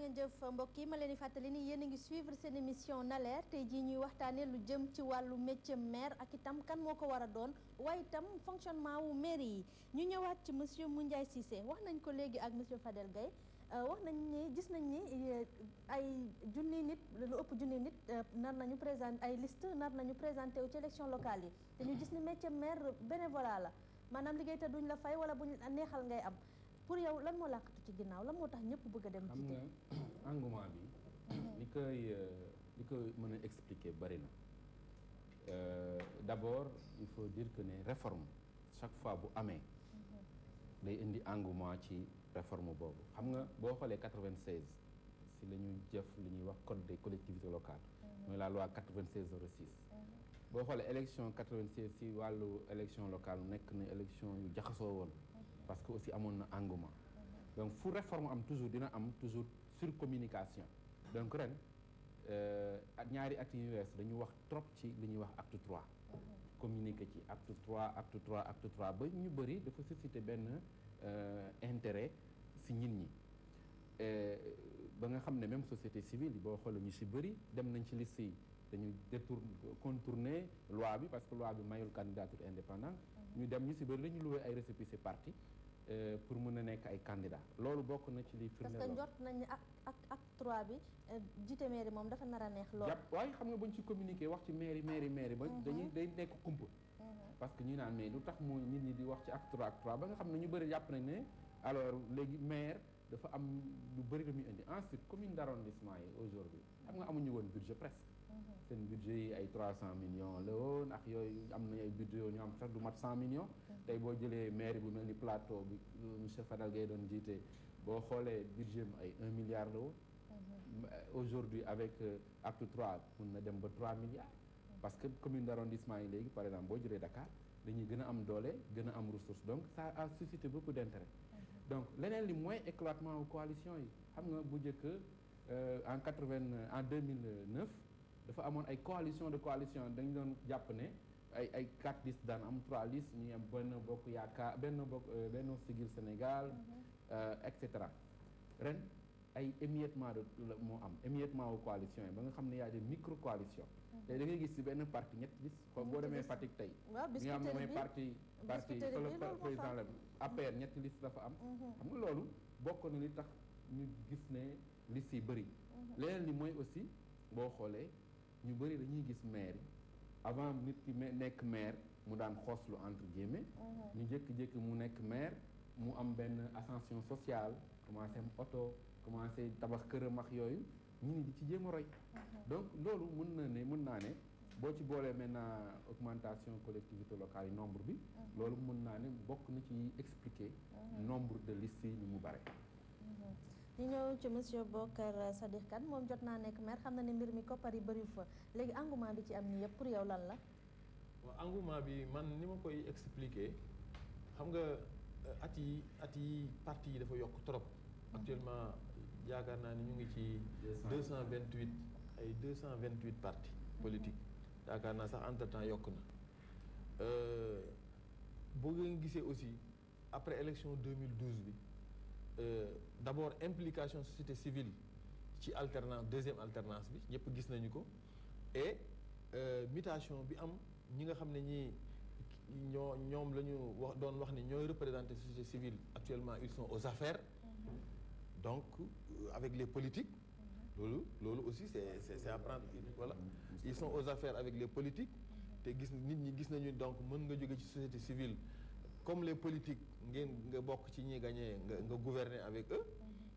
ngeen jëf mbokk yi ma leen di fàttali ni yéen a ngi suivre seen émission Naleer tey jii ñuy waxtaanee lu jëm ci wàllu métier maire ak itam kan moo ko war a doon waaye itam fonctionnement wu mairie yi ñu ñëwaat ci monsieur Moundiaye Cissé wax nañ ko léegi ak monsieur Fadel Gaye wax nañ ni gis nañ ni ay junni nit lu ëpp junni nit nar nañu présenter ay liste nar nañu présenté wu ci élection locale yi te ñu gis ni métier maire bénévolat la maanaam liggéey te duñ la fay wala buñ neexal ngay am pour yow lan moo làkkatu ci ginnaaw lan moo tax ñëpp bëgg a dem jiite.
xam nga engouement bi li koy mën a expliquer bari na d'abord il faut dire que ne réforme chaque fois bu amee day indi engouement ci réforme boobu xam nga boo xoolee 96 si la ñu jëf li ñuy wax code des collectivités locales mooy la loi 96/06 boo xoolee élection 96 si wàllu élection locale nekk na élection yu jaxasoo woon parce que aussi amoon na engouement donc fu réforme am toujours dina am toujours surcommunication donc ren ñaari at yu wees dañu wax trop ci li ñuy wax acte 3 communiquer ci acte 3 ba ñu bëri dafa susciter benn intérêt si nit ñi ba nga xam ne même société civile boo xoolee ñu si bëri dem nañ ci liste yi dañu contourner loi bi parce que loi bi mayul candidature indépendante ñu dem ñu si bëri dañu loué ay récépissé parti pour mën a nekk ay candidat loolu bokk na ci li firnde
parce que njort nañ ne ak acte 3 bi jiite mairie moom dafa nar a neex lool.
waaye xam nga buñ ci communiqué wax ci mairie ba day nekk kumpa parce que ñu naan mais lu tax mu nit ñi di wax ci acte 3 ba nga xam ne ñu bëri jàpp nañ ne alors léegi maire dafa am lu bëri la muy indi ensuite commune d'arrondissement yi aujourd'hui xam nga amuñu woon budget presque seen budget yi ay 300 millions la woon ak yooyu am na ay budget yoo ñu am sax du mat 100 millions tey boo jëlee maire bu mel ni plateau bi monsieur Fadal Gaye doon jiite boo xoolee budget am ay 1 milliard la woon aujourd'hui avec acte 3 mun na dem ba 3 milliards parce que commune d'arrondissement yi léegi par exemple boo jëlee Dakar dañuy gën a am doole gën a am ressource donc ça a suscité beaucoup d'intérêt donc leneen li mooy éclatement wu coalition yi xam nga bu njëkk en 2009 dafa amoon ay coalition dañu doon jàpp ne ay 4 listes daan am 3 listes ñu am Benno Bokk Yaakaar Benno Siggil Sénégal et cetera ren ay émiettement moo am émiettement wu coalition yi ba nga xam ne y a des micro coalitions tey da ngay gis ci benn parti ñetti liste boo demee Fatick tey ñi nga xam ne mooy parti président la APR ñetti liste dafa am xam nga loolu bokk na li tax ñu gis ne liste yi bëri leneen li mooy aussi boo xoolee ñu bëri dañuy gis maire yi avant nit ki nekk maire mu daan xooslu entre guillemets ñu jékki-jékki mu nekk maire mu am benn ascension sociale commencé am oto commencé tabax këram ak yooyu ñu ni di ci jéem a roy donc loolu mën naa ne boo ci boolee maintenant augmentation collectivité locale yi nombre bi loolu mën naa ne bokk na ci expliquer nombre de listes yi ni mu bare
ñu ñëw ci monsieur Bocar Sadikh Kane moom jot naa nekk maire xam na ne mbir mi koppar yi bëri fa léegi engouement bi ci am nii yëpp pour yow lan la
waaw engouement bi man ni ma koy expliquer xam nga at yi parti yi dafa yokk trop actuellement yaakaar naa ni ñu ngi ci 228 partis politiques yaakaar naa sax entre temps yokk na boo ngeen gisee aussi après élection 2012 bi d'abord implication société civile ci alternance deuxième alternance bi ñëpp gis nañu ko et mutation bi am ñi nga xam ne ñoom la ñu doon wax ni ñooy représenter société civile actuellement ils sont aux affaires donc avec les politiques loolu aussi c'est à prendre voilà ils sont aux affaires avec les politiques te nit ñi gis nañu donc mën nga jóge ci société civile comme les politiques nga bokk ci ñi gagné nga gouverner avec eux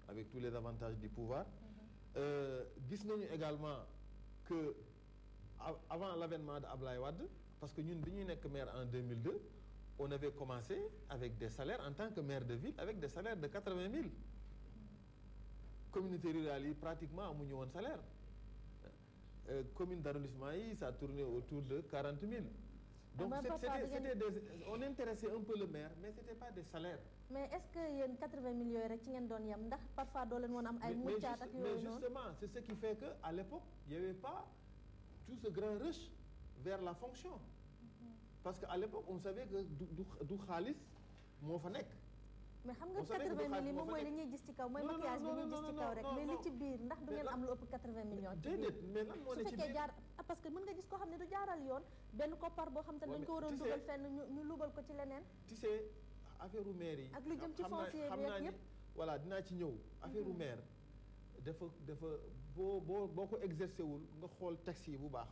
avec tous les avantages du pouvoir gis nañu également que avant l'avènement de Ablaye Wade parce que ñun bi ñuy nekk maire en 2002 on avait commencé avec des salaires en tant que maire de ville avec des salaires de 80 000 communautés rurales yi pratiquement amuñu woon salaire commune d'arrondissement yi ça tournait autour de 40 000 donc on intéressait un peu le maire mais c'était pas des salaires
mais est-ce que yéen 80 000 yooyu rek ci ngeen doon yem ndax parfois doo leen woon am ay muccaat ak yooyu noonu
mais justement c'est ce qui fait que à l'époque il y avait pas tout ce grand rush vers la fonction parce que à l'époque on savait que du xaalis moo fa nekk
mais xam nga 80 000 yi moom mooy li ñuy gis ci kaw mooy maquillage bi ñuy gis ci kaw rek mais li ci biir ndax du ngeen am lu ëpp 80 millions ci biir
mais lan moo ne ci biir
su fekkee jaar parce que mën nga gis koo xam ne du jaaral yoon benn koppar boo xam te dañ ko waroon dugal fenn ñu lubal ko ci leneen
tu sais affaire u maire yi
ak lu jëm ci foncier bi ak yëpp
voilà dinaa ci ñëw affaire u maire dafa boo ko exercé wul nga xool taxi yi bu baax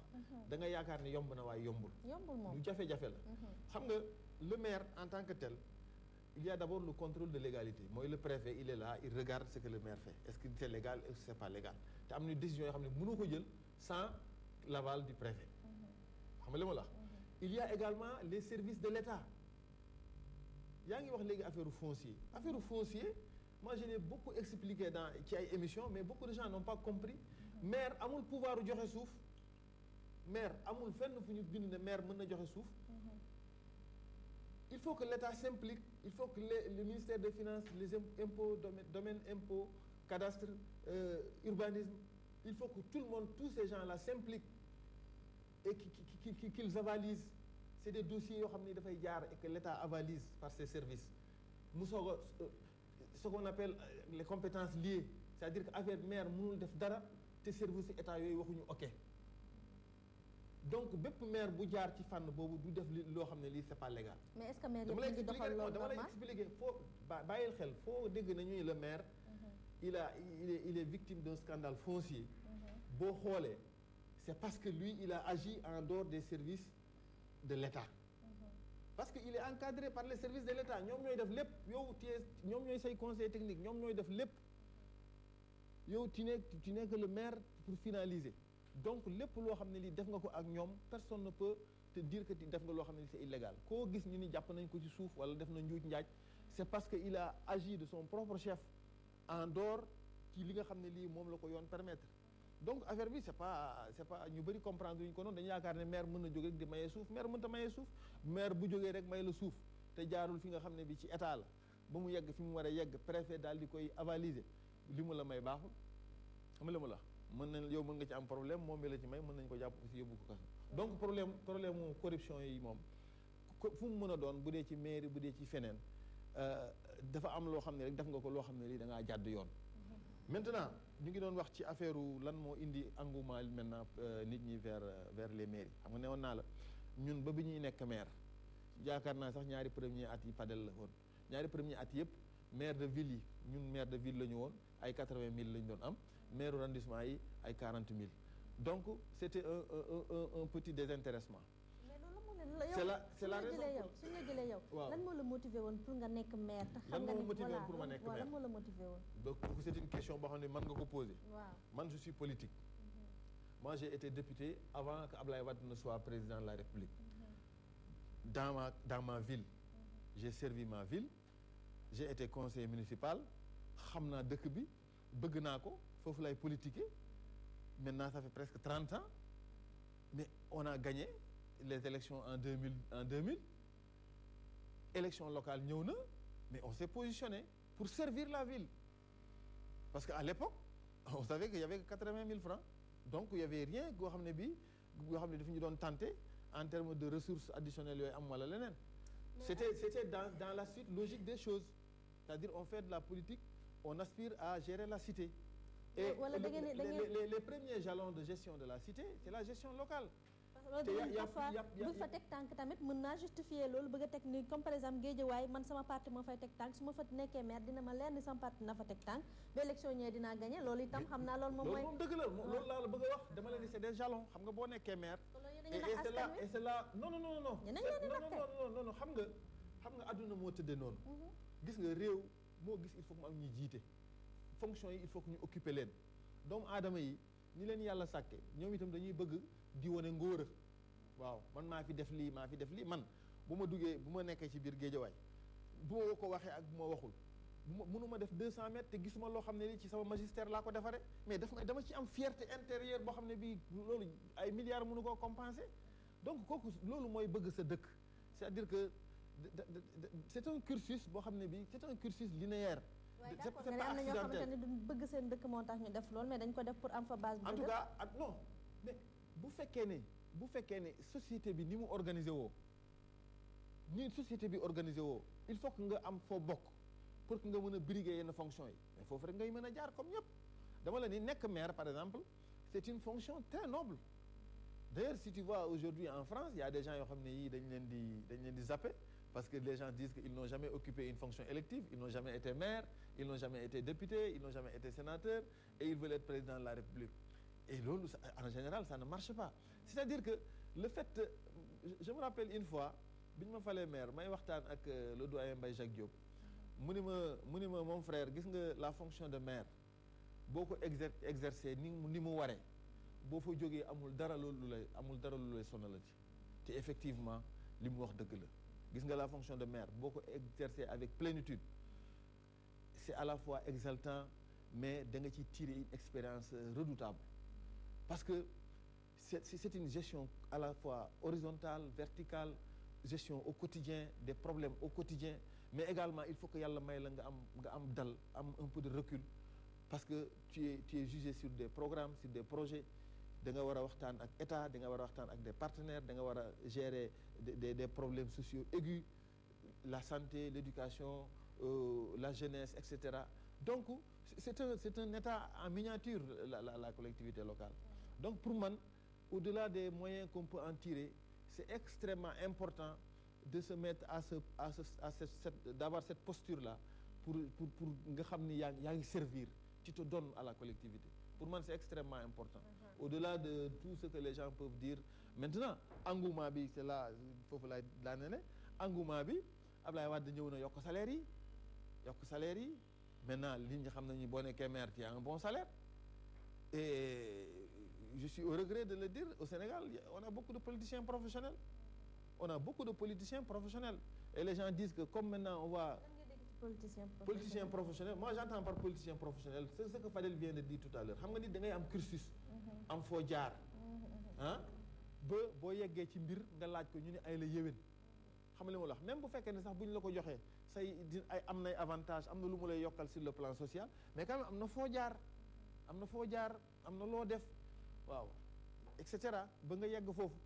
da nga yaakaar ne yomb na waaye yombul
moom
lu jafe-jafe la xam nga le maire en tant que tel il y a d'abord le contrôle de légalité mooy le préfet il est là il regarde ce que le maire fait est-ce que c'est légal est-ce que c'est pas légal te am na décision yoo xam ne mënu ko jël sans l'aval du préfet xam nga li ma la wax il y a également les services de l'État yaa ngi wax léegi affaire foncier moi je l'ai beaucoup expliqué dans ci ay émissions mais beaucoup de gens n'ont pas compris maire amul pouvoir u joxe suuf maire amul fenn fu ñu bind ne maire mën na joxe suuf il faut que l'État s'implique il faut que le ministère des Finances les impôts domaine impôts cadastre urbanisme il faut que tout le monde tous ces gens-là s'impliquent et qu'ils avalisent c'est des dossiers yoo xam ne dafay jaar et que l'État avalise par ses services mu soog a ce qu'on appelle les compétences liées c'est-à-dire que affaire maire mënul def dara te service état yooyu waxuñu ok donc bépp maire bu jaar ci fànn boobu du def loo xam ne lii c'est pas légal.
mais est-ce que maire yi ngi doxal loolu
dama lay expliquer foo bàyyil xel foo dégg nañu le maire il est victime d'un scandale foncier boo xoolee c'est parce que lui il a agi en dehors des services de l'État parce que il est encadré par les services de l'État ñoom ñooy def lépp yow ñoom ñooy say conseil technique ñoom ñooy def lépp yow tu n'es que le maire pour finaliser donc lépp loo xam ne lii def nga ko ak ñoom personne ne peut te dire que def nga loo xam ne lii c'est illégal koo gis ñu ni jàpp nañ ko ci suuf wala def na njuuj njaaj c'est parce que il a agi de son propre chef en dehors ci li nga xam ne lii moom la ko yoon permettre donc affaire bi c'est pas ñu bëri comprendre ñu ko noonu dañu yaakaar ne maire mën na jóge rek di mayee suuf maire mënta mayee suuf maire bu jógee rek may la suuf te jaarul fi nga xam ne bi ci état la ba mu yegg fi mu war a yegg préfet daal di koy avaliser li mu la may baaxul xam nga li mu la mën na yow mën nga ci am problème moom mi la ci may mën nañu ko jàpp aussi yóbbu ko kaso donc problème mu corruption yi moom fu mu mën a doon bu dee ci mairie bu dee ci feneen dafa am loo xam ne rek def nga ko loo xam ne lii da ngaa jàdd yoon maintenant ñu ngi doon wax ci affaire lan moo indi engouement maintenant nit ñi vers les mairies xam nga ne woon naa la ñun ba bi ñuy nekk maire yaakaar naa sax ñaari premier at yi Fadel la woon ñaari premier at yëpp maire de ville yi ñun maire de ville la ñu woon ay 80 000 la ñu doon am maire arrondissement yi ay 40 000 donc c'était un petit désintéressement. c'est la raison
suñu la jëlee yow lan moo la motivé woon pour nga nekk maire te xam nga ni voilà lan moo la motivé woon
donc c'est une question boo xam ne mën nga ko poser
waaw
man je suis politique moi j'ai été député avant que Ablaye Wade ne soit président de la République dans ma ville j'ai servi ma ville j'ai été conseiller municipal xam naa dëkk bi bëgg naa ko foofu lay politiquer maintenant ça fait presque 30 ans mais on a gagné les élections en 2000 élection locale ñëw na mais on s'est positionné pour servir la ville parce que à l'époque on savait qu'il y avait 80 000 francs donc il y avait rien goo xam ne bii goo xam ne dafa ñu doon tenter en termes de ressources additionnelles yooyu am wala leneen c'était dans la suite logique des choses c'est-à-dire on fait de la politique on aspire à gérer la cité et les premiers jalons de gestion de la cité c'est la gestion locale
buñ fa teg tànk tamit mën naa justifier loolu bëgg a teg ni comme par exemple Guédiawaye man sama parti moo fay teg tànk su ma fa nekkee maire dina ma leer ni sama parti na fa teg tànk ba élection ñëwee dinaa gagné loolu itam xam naa loolu moom mooy
moom dëgg la loolu laa la bëgg a wax dama leen di c'est des jalons xam nga boo nekkee maire et c'est là non xam nga adduna moo tëddee noonu gis nga réew moo gis il faut que mu am ñuy jiite fonction yi il faut que ñu occuper leen doomu aadama yi ni leen yàlla sàkke ñoom itam dañuy bëgg di wane ngóora waaw man maa fi def lii man bu ma nekkee ci biir Géejawaay bu ma ko waxee ak bu ma waxul mënuma def 200 mètres te gisuma loo xam ne lii ci sama magistère laa ko defaree mais dama ci am fierté intérieure boo xam ne bii loolu ay milliards mënu koo compenser donc kooku loolu mooy bëgg sa dëkk c'est-à-dire que c'est un cursus boo xam ne bii c'est un cursus linéaire.
c'est pas accidentel am na ñoo xamante ne duñ bëgg seen dëkk moo tax ñu def loolu mais dañ ko def pour am fa base.
en tout cas non mais bu fekkee ne société bi ni mu organisé woo il faut que nga am foo bokk pour que nga mën a briguer yenn fonction yi mais foofu rek ngay mën a jaar comme ñëpp dama la ni nekk maire par exemple c'est une fonction très noble d'ailleurs si tu vois aujourd'hui en France il y a des gens yoo xam ne yii dañ leen di zapper parce que les gens disent qu'ils n'ont jamais occupé une fonction élective ils n'ont jamais été maire ils n'ont jamais été député ils n'ont jamais été sénateur et ils veulent être président de la République et loolu en général ça ne marche pas c'est-à-dire que le fait je me rappelle une fois bi ñu ma falee maire may waxtaan ak le doyen Mbaye Jacques Diop mu ni ma mon frère gis nga la fonction de maire boo ko exercer ni mu waree boo fa jógee amul dara lu lay sonalati te effectivement li mu wax dëgg la gis nga la fonction de maire boo ko exercer avec plénitude c'est à la fois exaltant mais da nga ci tirer une expérience redoutable parce que c'est une gestion à la fois horizontale verticale gestion au quotidien des problèmes au quotidien mais également il faut que yàlla may la nga am dal am un peu de recul parce que tu es jugé sur des programmes sur des projets da nga war a waxtaan ak état da nga war a waxtaan ak des partenaires da nga war a gérer des problèmes sociaux aigus la santé l'éducation la jeunesse etc. Donc c'est un état en miniature la collectivité locale donc pour man au-delà des moyens qu'on peut en tirer c'est extrêmement important de se mettre d'avoir cette posture-là pour nga xam ni yaa ngi servir tu te donnes à la collectivité pour man c'est extrêmement important au-delà de tout ce que les gens peuvent dire maintenant engouement bi c'est là foofu laa ne engouement bi Ablaye Wade ñëw na yokk salaire yi maintenant li nga xam nañu boo nekkee maire tu as un bon salaire et je suis au regret de le dire au Sénégal on a beaucoup de politiciens professionnels et les gens disent que comme maintenant on va politicien professionnel moi j'entends par politicien professionnel c'est ce que Fadel vient de dire tout à l'heure xam nga ni da ngay am cursus am foo jaar ba boo yeggee ci mbir nga laaj ko ñu ne ay la yéwén xam nga li ma la wax même bu fekkee ne sax bu ñu la ko joxee am nay avantage am na lu mu lay yokkal sur le plan social mais quand même am na foo jaar am na loo def waaw et cetera ba nga yegg foofu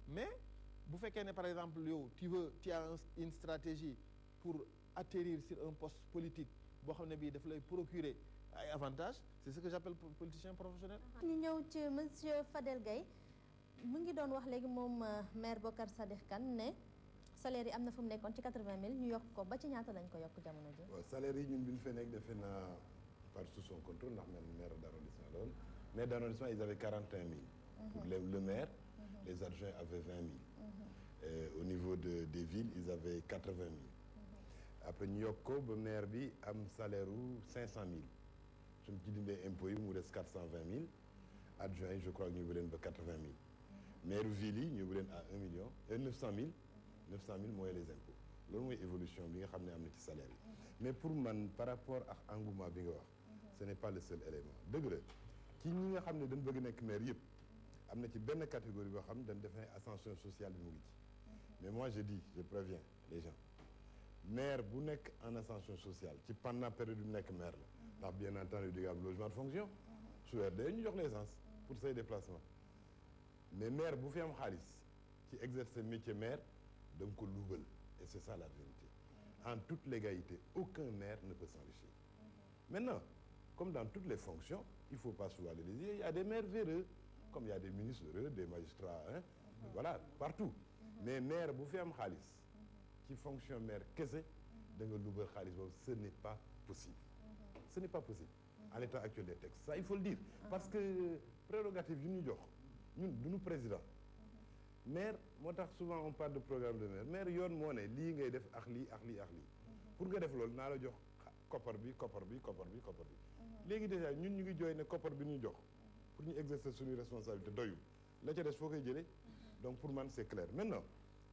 mais bu fekkee ne par exemple yow tu as une stratégie pour atterrir sur un poste politique boo xam ne bii daf lay procurer ay avantages c'est ce que j'appelle politicien professionnel.
ñu ñëw ci monsieur Fadel Gaye mu ngi doon wax léegi moom maire Bocar Sadikh Kane ne salaire yi am na fu mu nekkoon ci 80 000 ñu yokk ko ba ci ñaata lañ ko yokk jamono ji.
waaw salaire yi ñun bi ñu fee nekk defe naa par sous son contrôle ndax man maire d'arrondissement la woon maire d'arrondissement ils avaient 41 000. pour le maire. Les adjoints avaient 20 000. Au niveau des villes ils avaient 80 000. après ñu yokk ko ba maire bi am salaire u 500 000 suñ ci dindee impôts yi mu des 420 000 adjoints yi je crois que ñu ngi leen ba 80 000 maire ville yi ñu ngi leen à 1 million et 900 000 mooy les impôts loolu mooy évolution bi nga xam ne am na ci salaire yi mais pour man par rapport ak engouement bi nga wax ce n'est pas le seul élément dëgg la ci ñi nga xam ne dañ bëgg nekk maire yëpp am na ci benn catégorie boo xam ne dañ def ne ascension sociale bi mu ngi ci mais moi je préviens les gens maire bu nekk en ascension sociale ci pendant période bu nekk maire la ndax bien entendu di nga am logement de fonction su weer dee ñu jox l'essence pour say déplacement mais maire bu fi am xaalis ci exercer métier maire da nga ko luubal et c'est ça la vérité en toute légalité aucun maire ne peut s'enrichir maintenant comme dans toutes les fonctions il faut pas se voiler les yeux il y a des maires véreux comme il y a des ministres véreux des magistrats voilà partout mais maire bu fi am xaalis ci fonction maire kese da nga luubal xaalis boobu ce n'est pas possible en l'état actuel des textes ça il faut le dire parce que prérogative yu ñu jox ñun duñu président maire moo tax souvent on parle de programme de maire yoon moo ne lii ngay def ak lii pour nga def loolu naa la jox koppar bi léegi déjà ñun ñu ngi jooy ne koppar bi ñu jox pour ñu exercer suñuy responsabilité doyul la ca des foo koy jëlee donc pour man c'est clair maintenant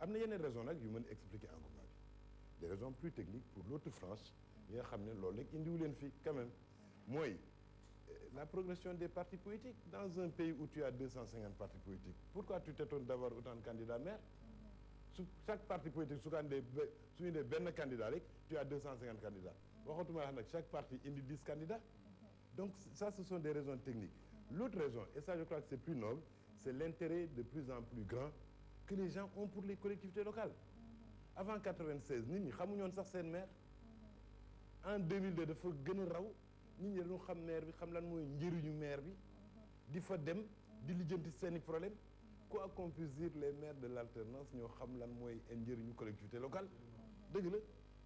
am na yeneen raison nag yu mën expliquer engouement bi des raisons plus techniques pour l'autre frange yi nga xam ne loolu rek indiwu leen fii quand même mooy la progression des partis politiques dans un pays où tu as 250 partis politiques pourquoi tu t'étonnes d'avoir autant de candidats maires chaque parti politique su ñu dee benn candidat rek tu as 250 candidats waxatuma wax nag chaque parti indi 10 candidats donc ça ce sont des raisons techniques l'autre raison et ça je crois que c'est plus noble c'est l'intérêt de plus en plus grand que les gens ont pour les collectivités locales avant 96 nit ñi xamuñoon sax seen maire en 2002 dafa gën a raw nit ñi dañu xam maire bi xam lan mooy njëriñu maire bi di fa dem di lijjanti seeni problème quoi qu'on puisse dire les maires de l'alternance ñoo xam lan mooy njëriñu collectivité locale dëgg la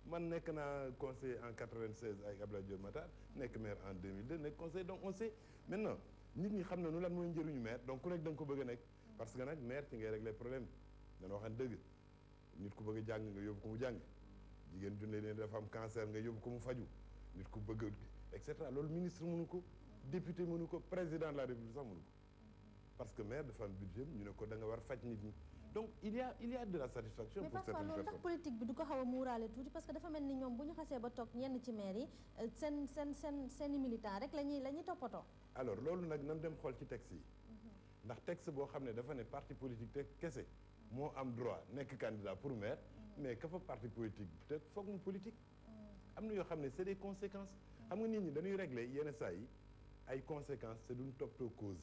man nekk naa conseiller en 96 avec Abdoulaye Diop Matar nekk maire en 2002 nekk conseiller donc on sait maintenant nit ñi xam nañu lan mooy njëriñu maire donc ku nekk da nga ko bëgg a nekk parce que nag maire ci ngay régler problème dana waxan dëgg nit ku bëgg a jàng nga yóbbu ko mu jàng jigéen junne ne dafa am cancer nga yóbbu ko mu faju nit ku bëgg et cetera loolu ministre mënu ko député mënu ko président de la république sax mënu ko parce que maire dafa am budget ñu ne ko da nga war faj nit ñi donc il y a de la satisfaction
mais
pour certaines
parfois loolu ndax
personnes
politique bi du ko xaw a muuraale tuuti parce que dafa mel ni ñoom bu ñu xasee ba toog ñenn ci maire yi seeni militant rek la ñuy toppatoo.
alors loolu nag nan dem xool ci texte yi ndax texte boo xam ne dafa ne parti politique te kese moo am droit nekk candidat pour maire mais ka fa parti politique te foog mu politique am na yoo xam ne c'est des conséquences xam nga nit ñi dañuy régler yenn saa yi ay conséquences te duñ toppatoo cause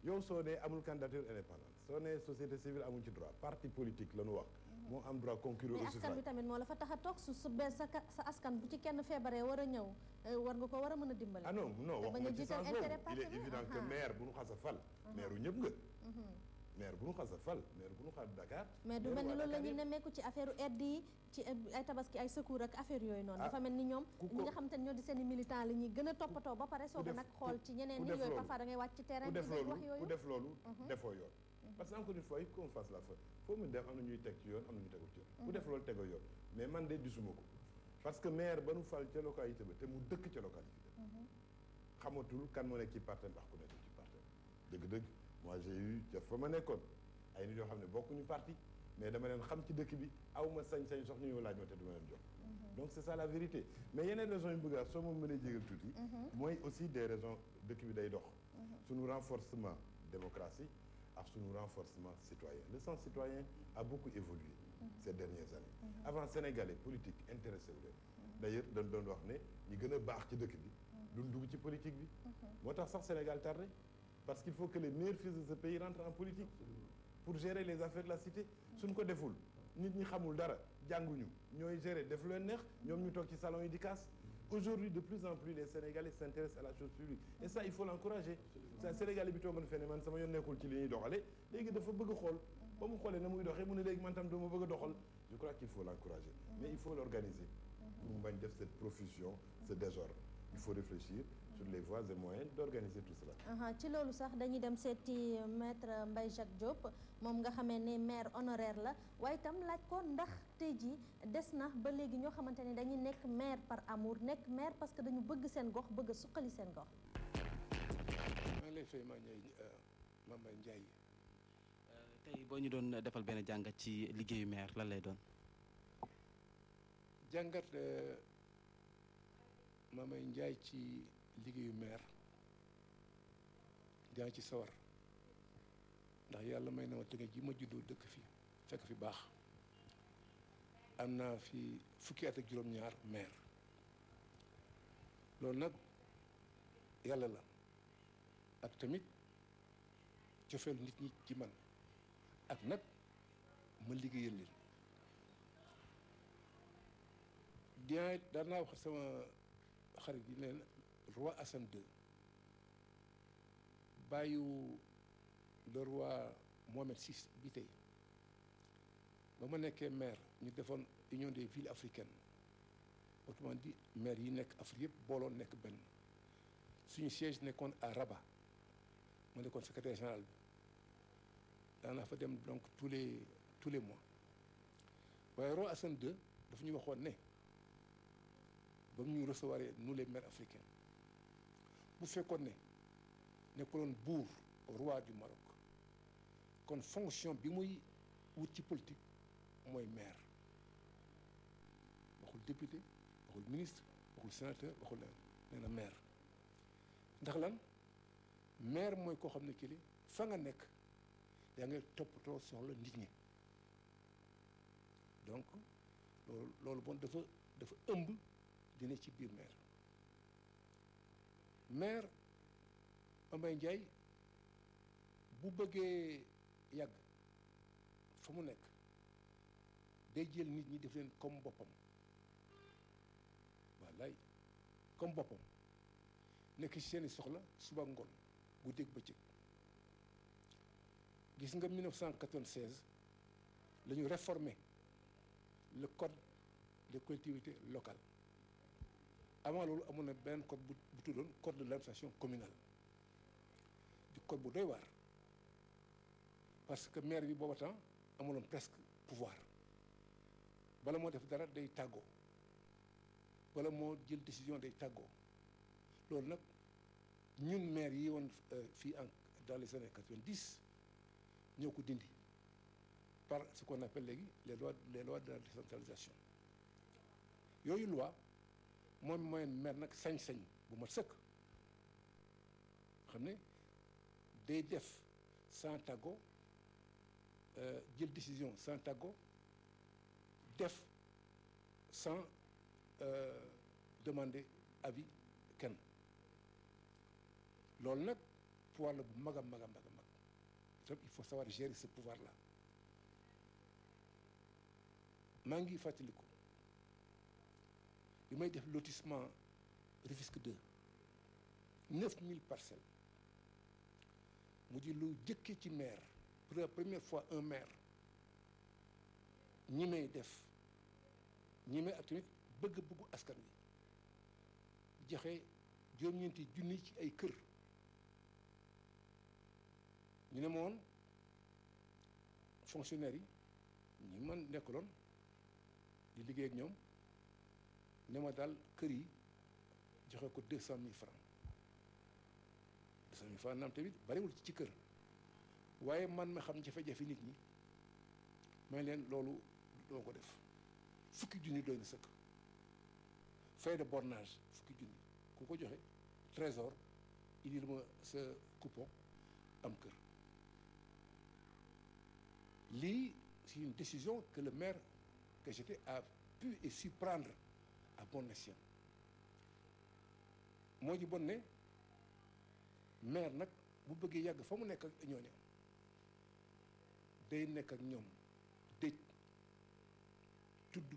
yi yow soo nee amul candidature indépendante soo nee société civile amul ci droit parti politique la ñu wax moo am droit concourir au
mais
suffrage
askan bi tamit moo la fa tax a toog su bee sa askan bu ci kenn feebaree war a ñëw war nga ko war a mën a dimbale.
ah non
te bañ a jiital intérêt
il est évident que maire bu ñu xas a fal maire u ñëpp nga maire bu ñu xas a fal maire bu ñu xas Dakar
mais du mel ni loolu la ñuy nemmeeku ci affaire aide yi ci ay tabaski ay secours ak affaire yooyu noonu dafa mel ni ñoom ñi nga xam te ne ñoo di seeni militant la ñuy gën a toppatoo ba pare soog a nag xool ci ñeneen ñi yooyu parfois da ngay wàcc ci terrain bi wax yooyu
ku def loolu defoo yoon parce que encore une fois il faut qu'on fasse la fa foo mu dem am na ñuy teg ci yoon am na ñuy tegul ci yoon ku def loolu tegoo yoon mais man de gisuma ko parce que maire ba nu fal ca localité ba te mu dëkk ca localité xamatul kan moo nekk ci parti ndax ku nekkul ci parti dëgg-dëgg moi j'ai eu ca fa ma nekkoon ay nit yoo xam ne bokkuñu parti mais dama leen xam ci dëkk bi aw ma sañ-sañ sox ñu ñëw laaj ma te du ma leen jox donc c'est ça la vérité mais yeneen raisons yu bëgg a soo ma mënee jégal tuuti mooy aussi des raisons dëkk bi day dox suñu renforcement démocratie ak suñu renforcement citoyen le sens citoyen a beaucoup évolué ces dernières années avant sénégalais politique intéressé wu leen d'ailleurs dañ doon wax ne ñi gën a baax ci dëkk bi duñ dugg ci politique bi moo tax sax Sénégal tardé parce qu'il faut que les meilleurs fils de ce pays rentrent en politique pour gérer les affaires de la cité suñ ko deful nit ñi xamul dara jànguñu ñooy gérer def lu leen neex ñoom ñu toog ci salon yi di kaas aujourd'hui de plus en plus les Sénégalais s'intéressent à la chose publique et ça il faut l'encourager ça Sénégalais bi toogoon fene man sama yoon nekkul ci li ñuy doxale léegi dafa bëgg a xool ba mu xoolee na muy doxee mu ne léegi man tam dama bëgg a doxal je crois qu'il faut l'encourager mais il faut l'organiser pour mu bañ def cette profusion ce désordre il faut réfléchir sur les voies et moyens d'organiser tout cela.
ci loolu sax dañuy dem seeti maître Mbaye Jacques Diop moom nga xamee ne maire honoraire la waaye itam laaj ko ndax tey jii des na ba léegi ñoo xamante ne dañuy nekk maire par amour nekk maire parce que dañu bëgg seen gox bëgg a suqali seen gox.
maa ngi lay fay Mame Ndiaye.
tey boo ñu doon defal benn jàngat ci liggéeyu maire lan lay doon.
jàngat Mame Ndiaye ci liggéeyu maire daa ci sawar ndax yàlla may na ma tënk ji ma juddoo dëkk fi fekk fi baax am naa fi fukki at ak juróom-ñaar maire loolu nag yàlla la ak tamit cofeelu nit ñi ci man ak nag ma liggéeyal leen daan naa wax sama xarit yi leen roi Hassan II bàyyiwu le roi Mohamed VI bi tey ba ma nekkee maire ñu defoon union des villes africaines autrement dit maire yi nekk Afrique yëpp booloo nekk benn suñu siège nekkoon à Rabat ma nekkoon secrétaire général bi daanaa fa dem donc tous les mois waaye roi Hassan II dafa ñu waxoon ne ba mu ñu recevoir nous les maires africains bu fekkoon ne nekkuloon buur roi du Maroc kon fonction bi muy wut ci politique mooy maire waxul député waxul ministre waxul sénateur waxul leen nee na maire ndax lan maire mooy koo xam ne kii fa nga nekk yaa ngay toppatoo soxla nit ñi donc loolu bon dafa ëmb dina ci biir maire Mbaye Ndiaye bu bëggee yàgg fa mu nekk day jël nit ñi def leen comme boppam wallaay comme boppam nekk ci seeni soxla suba ngoon guddeeg bëccëg. gis nga 1996 la ñu réformer le code des collectivités locales avant loolu amoon na benn code bu tuddoon code de l'administration communale di code bu doy waar parce que maire bi booba temps amuloon presque pouvoir bala moo def dara day tàggoo bala moo jël décision day tàggoo loolu nag ñun maire yi woon fii dans les années 90 ñoo ko dindi par ce qu'on appelle léegi les lois de la décentralisation yooyu loi moom mooy maire nag sañ-sañ bu mat sëkk xam ne day def sans tàggoo jël décision sans tàggoo def sans demander avis kenn loolu nag pouvoir la bu mag a mag a mag a mag donc il faut savoir gérer ce pouvoir là maa ngi fàttaliku bi may def lotissement Rufisque 2 9000 parcelles mu di lu jëkkee ci maire pour la première fois un maire ñi may def ñi may ak tamit bëgg-bëggu askan wi joxe juróom-ñeenti junni ci ay kër ñu ne ma woon fonctionnaires yi ñi man nekkaloon di liggéey ak ñoom ne ma daal kër yi joxe ko 200 000 francs 200 000 francs naam tamit bariwul ci kër waaye man ma xam jafe-jafe nit ñi may leen loolu doo ko def fukki junni doy na sëkk frais de bornage fukki junni ku ko joxe trésor indil ma sa coupon am kër lii c'est une décision que le maire que j'étais a pu et su prendre à bon escient moo ji bon ne maire nag bu bëggee yàgg fa mu nekk ak ñooñu day nekk ak ñoom dëj tudd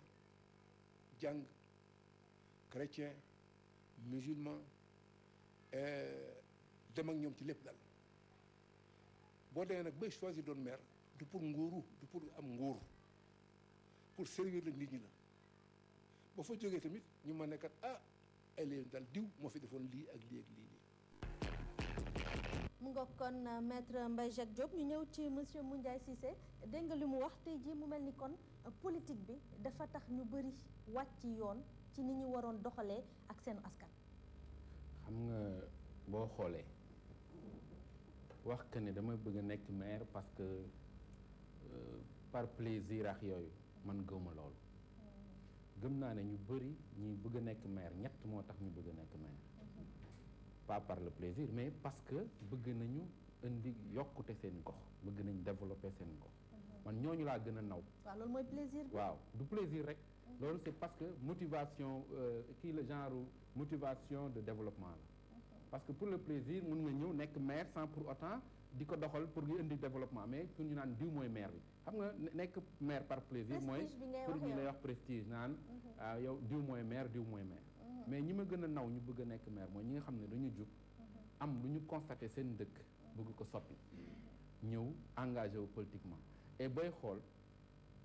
jàng chrétien musulman dem ak ñoom ci lépp daal boo demee nag bay choisir doon maire du pour nguuru du pour am nguur pour servir la nit ñi la ba fa jógee tamit ñu ma nekkat ah ay leen daal diw moo fi defoon lii ak lii ak lii
mu nga kon maître Mbaye Jacques Diop ñu ñëw ci monsieur Moundiaye Cissé dégg nga li mu wax tey jii mu mel ni kon politique bi dafa tax ñu bëri wàcc yoon ci ni ñu waroon doxalee ak seen askan.
xam nga boo xoolee wax que ne dama bëgg a nekk maire parce que par plaisir ak yooyu man gëwma loolu gëm naa ne ñu bëri ñi bëgg a nekk maire ñett moo tax ñu bëgg a nekk maire pas par le plaisir mais parce que bëgg nañu indi yokkute seen gox bëgg nañ développer seen gox man ñooñu laa gën a naw.
waaw loolu mooy plaisir bi.
waaw du plaisir rek loolu c'est parce que motivation kii la genre motivation de développement la parce que pour le plaisir mun nga ñëw nekk maire sans pour autant di ko doxal pour ñu indi développement mais pour ñu naan diw mooy maire bi xam nga nekk maire par plaisir mooy pour ñu lay wax prestige naan yow diw mooy maire diw mooy maire mais ñi ma gën a naw ñu bëgg a nekk maire mooy ñi nga xam ne dañu jug am lu ñu constaté seen dëkk bëgg ko soppi ñëw engagé wu politiquement et booy xool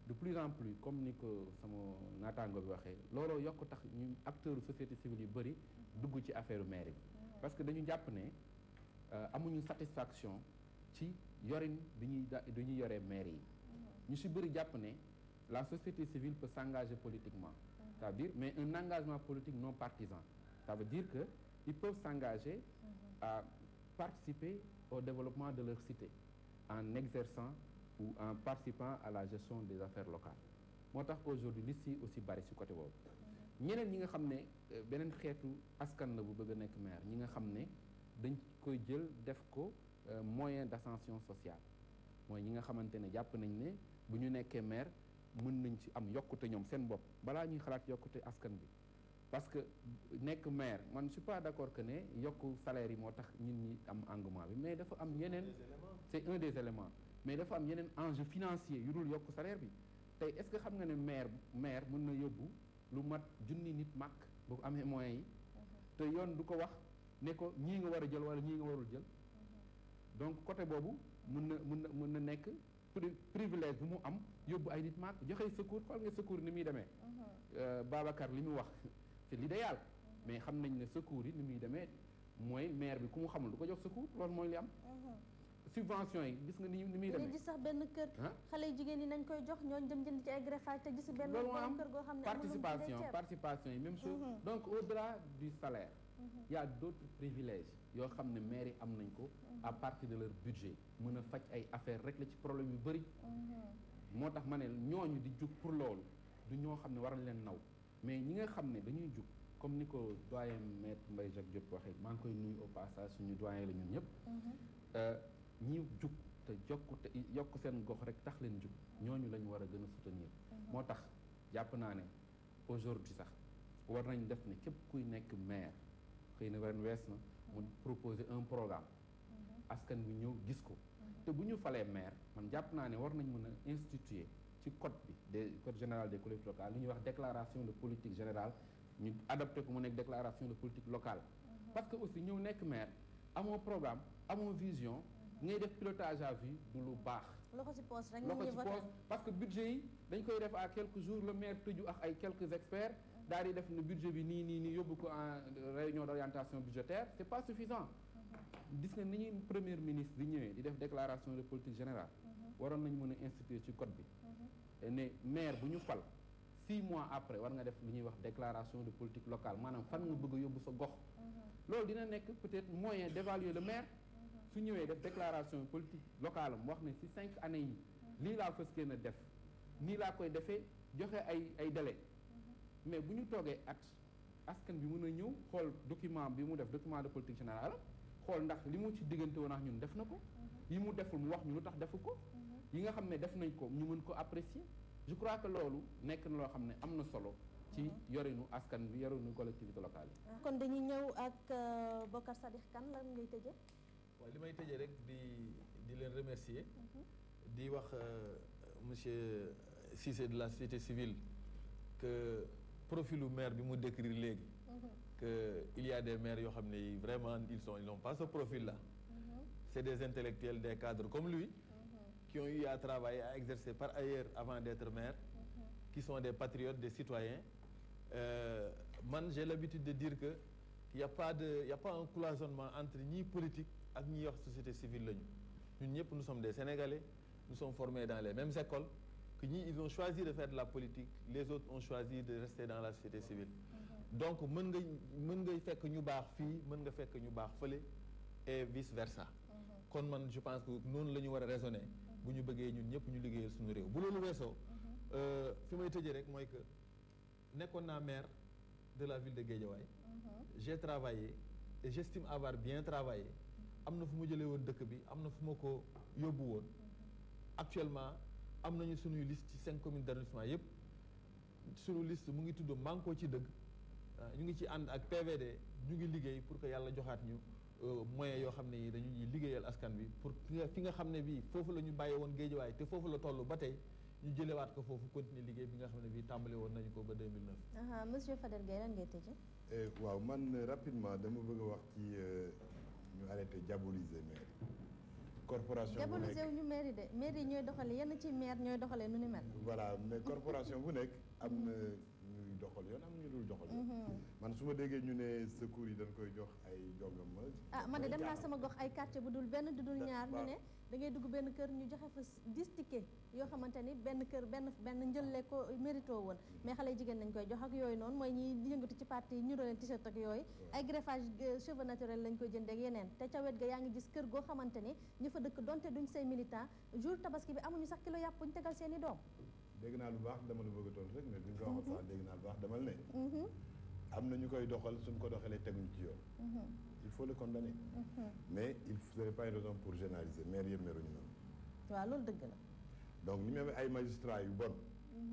de plus en plus comme ni ko sama naataango bi waxee looloo yokk tax ñu acteurs société civile yu bëri dugg ci affaire maire bi parce que dañu jàpp ne amuñu satisfaction ci yorin bi ñuy yoree maire yi ñu si bëri jàpp ne la société civile peut s'engager politiquement c'est-à-dire mais un engagement politique non partisan ça veut dire que ils peuvent s'engager à participer au développement de leur cité en exerçant ou en participant à la gestion des affaires locales moo tax aujourd'hui li si aussi bari si côté boobu ñeneen ñi nga xam ne beneen xeetu askan la bu bëgg a nekk maire ñi nga xam ne dañ koy jël def ko moyen d'ascension sociale mooy ñi nga xamante ne jàpp nañ ne bu ñu nekkee maire mën nañ ci am yokkute ñoom seen bopp balaa ñuy xalaat yokkute askan bi parce que nekk maire man je suis pas d'accord que ne yokku salaire yi moo tax ñun ñi am engouement bi mais dafa am yeneen c'est un des éléments mais dafa am yeneen enjeu financier yu dul yokk salaire bi tey est-ce que xam nga ne maire mën na yóbbu lu mat junni nit màkk bu ko amee moyens yi te yoon du ko wax ne ko ñii nga war a jël wala ñii nga warul jël donc côté boobu mën na nekk privilège bu mu am yóbbu ay nit màkk joxe secours xool nga secours ni muy demee Babacar li mu wax c'est l'idéal mais xam nañ ne secours yi ni muy demee mooy maire bi ku mu xamul du ko jox secours loolu mooy li am subvention yi gis nga ni muy demee
gis sax benn kër xale yu jigéen ñi nañ koy jox ñooñu dem jënd ci ay greffage te gis benn borom kër goo xam ne
participation yi même chose donc au-delà du salaire il y a d'autres privilèges yoo xam ne maire yi am nañ ko à partir de leur budget mën a faj ay affaires rek la ci problème yu bëri moo tax ma ne ñooñu di jug pour loolu du ñoo xam ne war nañ leen naw mais ñi nga xam ne dañuy jug comme ni ko doyen maître Mbaye Jacques Diop waxee maa ngi koy nuyu au passage suñu doyen la ñun ñëpp ñi jug te yokk seen gox rek tax leen jug ñooñu la ñu war a gën a soutenir moo tax jàpp naa ne aujourd'hui sax war nañ def ne képp kuy nekk maire xëy na ren wees na mu proposer un programme askan bi ñëw gis ko te bu ñu falee maire man jàpp naa ne war nañ mën a instituer ci code bi des code général des collectivités locales li ñuy wax déclaration de politique générale ñu adopté ko mu nekk déclaration de politique locale parce que aussi ñëw nekk maire amoo programme amoo vision ngay def pilotage à vue du lu baax
loxo ci poche rek
loxo ci poche parce que budget yi dañ koy def à quelques jours le maire tëju ak ay quelques experts daal di def ne budget bi nii yóbbu ko en réunion d'orientation budgétaire c'est pas suffisant gis nga ni ñuy premier ministre di ñëwee di def déclaration de politique générale waroon nañ mën a instituer ci code bi ne maire bu ñu fal 6 mois après war nga def li ñuy wax déclaration de politique locale maanaam fan nga bëgg a yóbbu sa gox loolu dina nekk peut-être moyen d'évaluer le maire su ñëwee def déclaration politique locale am wax ne ci 5 années yi lii laa fas yéene def nii laa koy defee joxe ay délai mais bu ñu toogee at askan bi mën a ñëw xool document bi mu def document de politique générale xool ndax li mu ci diggante woon ak ñun def na ko yi mu deful mu wax ñu lu tax defu ko yi nga xam ne def nañ ko ñu mën ko apprécier je crois que loolu nekk na loo xam ne am na solo ci yorinu askan bi yorinu collectivité locale yi
kon dañuy ñëw ak Bocar Sadikh Kane lan ngay tëjee
waaw li may tëjee rek di leen remercier di wax monsieur Cissé de la société civile que profilu maire bi mu décrire léegi que il y a des maires yoo xam ne vraiment ils n'ont pas ce profil là c'est des intellectuels des cadres comme lui qui ont eu à travailler à exercer par ailleurs avant d'être maire qui sont des patriotes des citoyens man j'ai l'habitude de dire que il y a pas un cloisonnement entre ñi politique ak ñi wax société civile lañu ñun ñëpp nous sommes des Sénégalais nous sommes formés dans les mêmes écoles que ñi ils ont choisi de faire de la politique les autres ont choisi de rester dans la société civile donc mën nga fekk ñu baax fii mën nga fekk ñu baax fële et vice versa kon man je pense que noonu la ñu war a raisonner bu ñu bëggee ñun ñëpp ñu liggéeyal suñu réew bu loolu weesoo fi may tëjee rek mooy que nekkoon naa maire de la ville de Guédiawaye j'ai travaillé et j'estime avoir bien travaillé am na fu ma jëlee woon dëkk bi am na fu ma ko yóbbu woon actuellement am nañu suñuy liste ci 5 communes d'arrondissement yëpp suñu liste mu ngi tudd Manko ci dëgg ñu ngi ci ànd ak PVD ñu ngi liggéey pour que yàlla joxaat ñu moyens yoo xam ne yi dañuy liggéeyal askan bi pour fi nga xam ne bii foofu la ñu bàyyi woon Guédiawaye te foofu la toll ba tey ñu jëlewaat ko foofu continuer liggéey bi nga xam ne bii tàmbali woon nañu ko ba 2009.
monsieur Fadel Gueye lan ngay tëjee.
waaw man rapidement dama bëgg a wax ci ñu arrêté diaboliser maire corporation bu nekk
diaboliser wu ñu maire yi de maire yi ñooy doxale yenn ci maire ñooy doxalee nu ni mel.
voilà mais corporation bu nekk am na ñuy doxal yoon am na ñu dul doxal yoon. man su ma déggee ñu ne secours yi dañ koy jox ay jongama.
man de dem naa sama gox ay quartier bu dul benn du dul ñaar ñu ne da ngay dugg benn kër ñu joxe fa 10 tickets yoo xamante ni benn kër benn njëlle ko mérito woon mais xale jigéen nañ koy jox ak yooyu noonu mooy ñi yëngatu ci parti yi ñu doon t-shirt ak yooyu ay greffage cheveux naturel lañ koy jëndee ak yeneen te ca wet ga yaa ngi gis kër goo xamante ni ñu fa dëkk donte duñ say militant jour tabaski bi amuñu sax kilo yàpp buñ tegal seen i doom.
dégg naa lu baax dama la bëgg a tontu rek mais bi nga ko waxoon sax dégg naa lu baax demal ne am na ñu koy doxal suñ ko doxalee teguñ ci yoon il faut le condamner mais il serait pas une raison pour généraliser maire yëpp meruñu noonu
waaw loolu dëgg la
donc ni même ay magistrats yu bon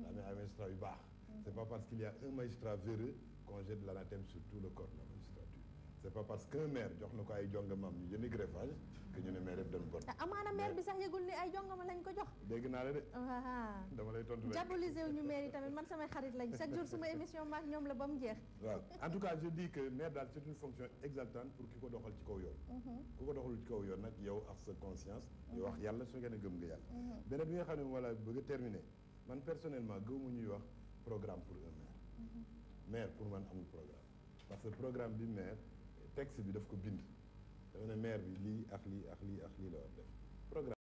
amee ay magistrats yu baax c'est pas parce qu'il y a un magistrat véreux qu'on jette l'anathème sur tout le corps de la magistrature c'est pas parce qu'un maire jox na ko ay jongamam ñu jëndi greffage que ñu ne maire yëpp dañ bon.
amaana maire bi sax yëgul ni ay jongama lañ ko jox.
dégg naa la de. dama lay tontu
diaboliser wu ñu maire yi tamit man samay xarit lañ chaque jour suma émission maak ñoom la ba mu jeex.
waaw en tout cas je dis que maire daal c'est une fonction exaltante pour ki ko doxal ci kaw yoon. ku ko doxalul ci kaw yoon nag yow ak sa conscience. di wax yàlla su fekkee ne gëm nga yàlla. beneen bi nga xam ne wala bëgg a terminer man personnellement gëwuma ñuy wax programme pour un maire. maire pour man amul programme parce que programme bi maire texte bi daf ko bind dafa ne maire bi lii ak lii ak lii ak lii la war def programme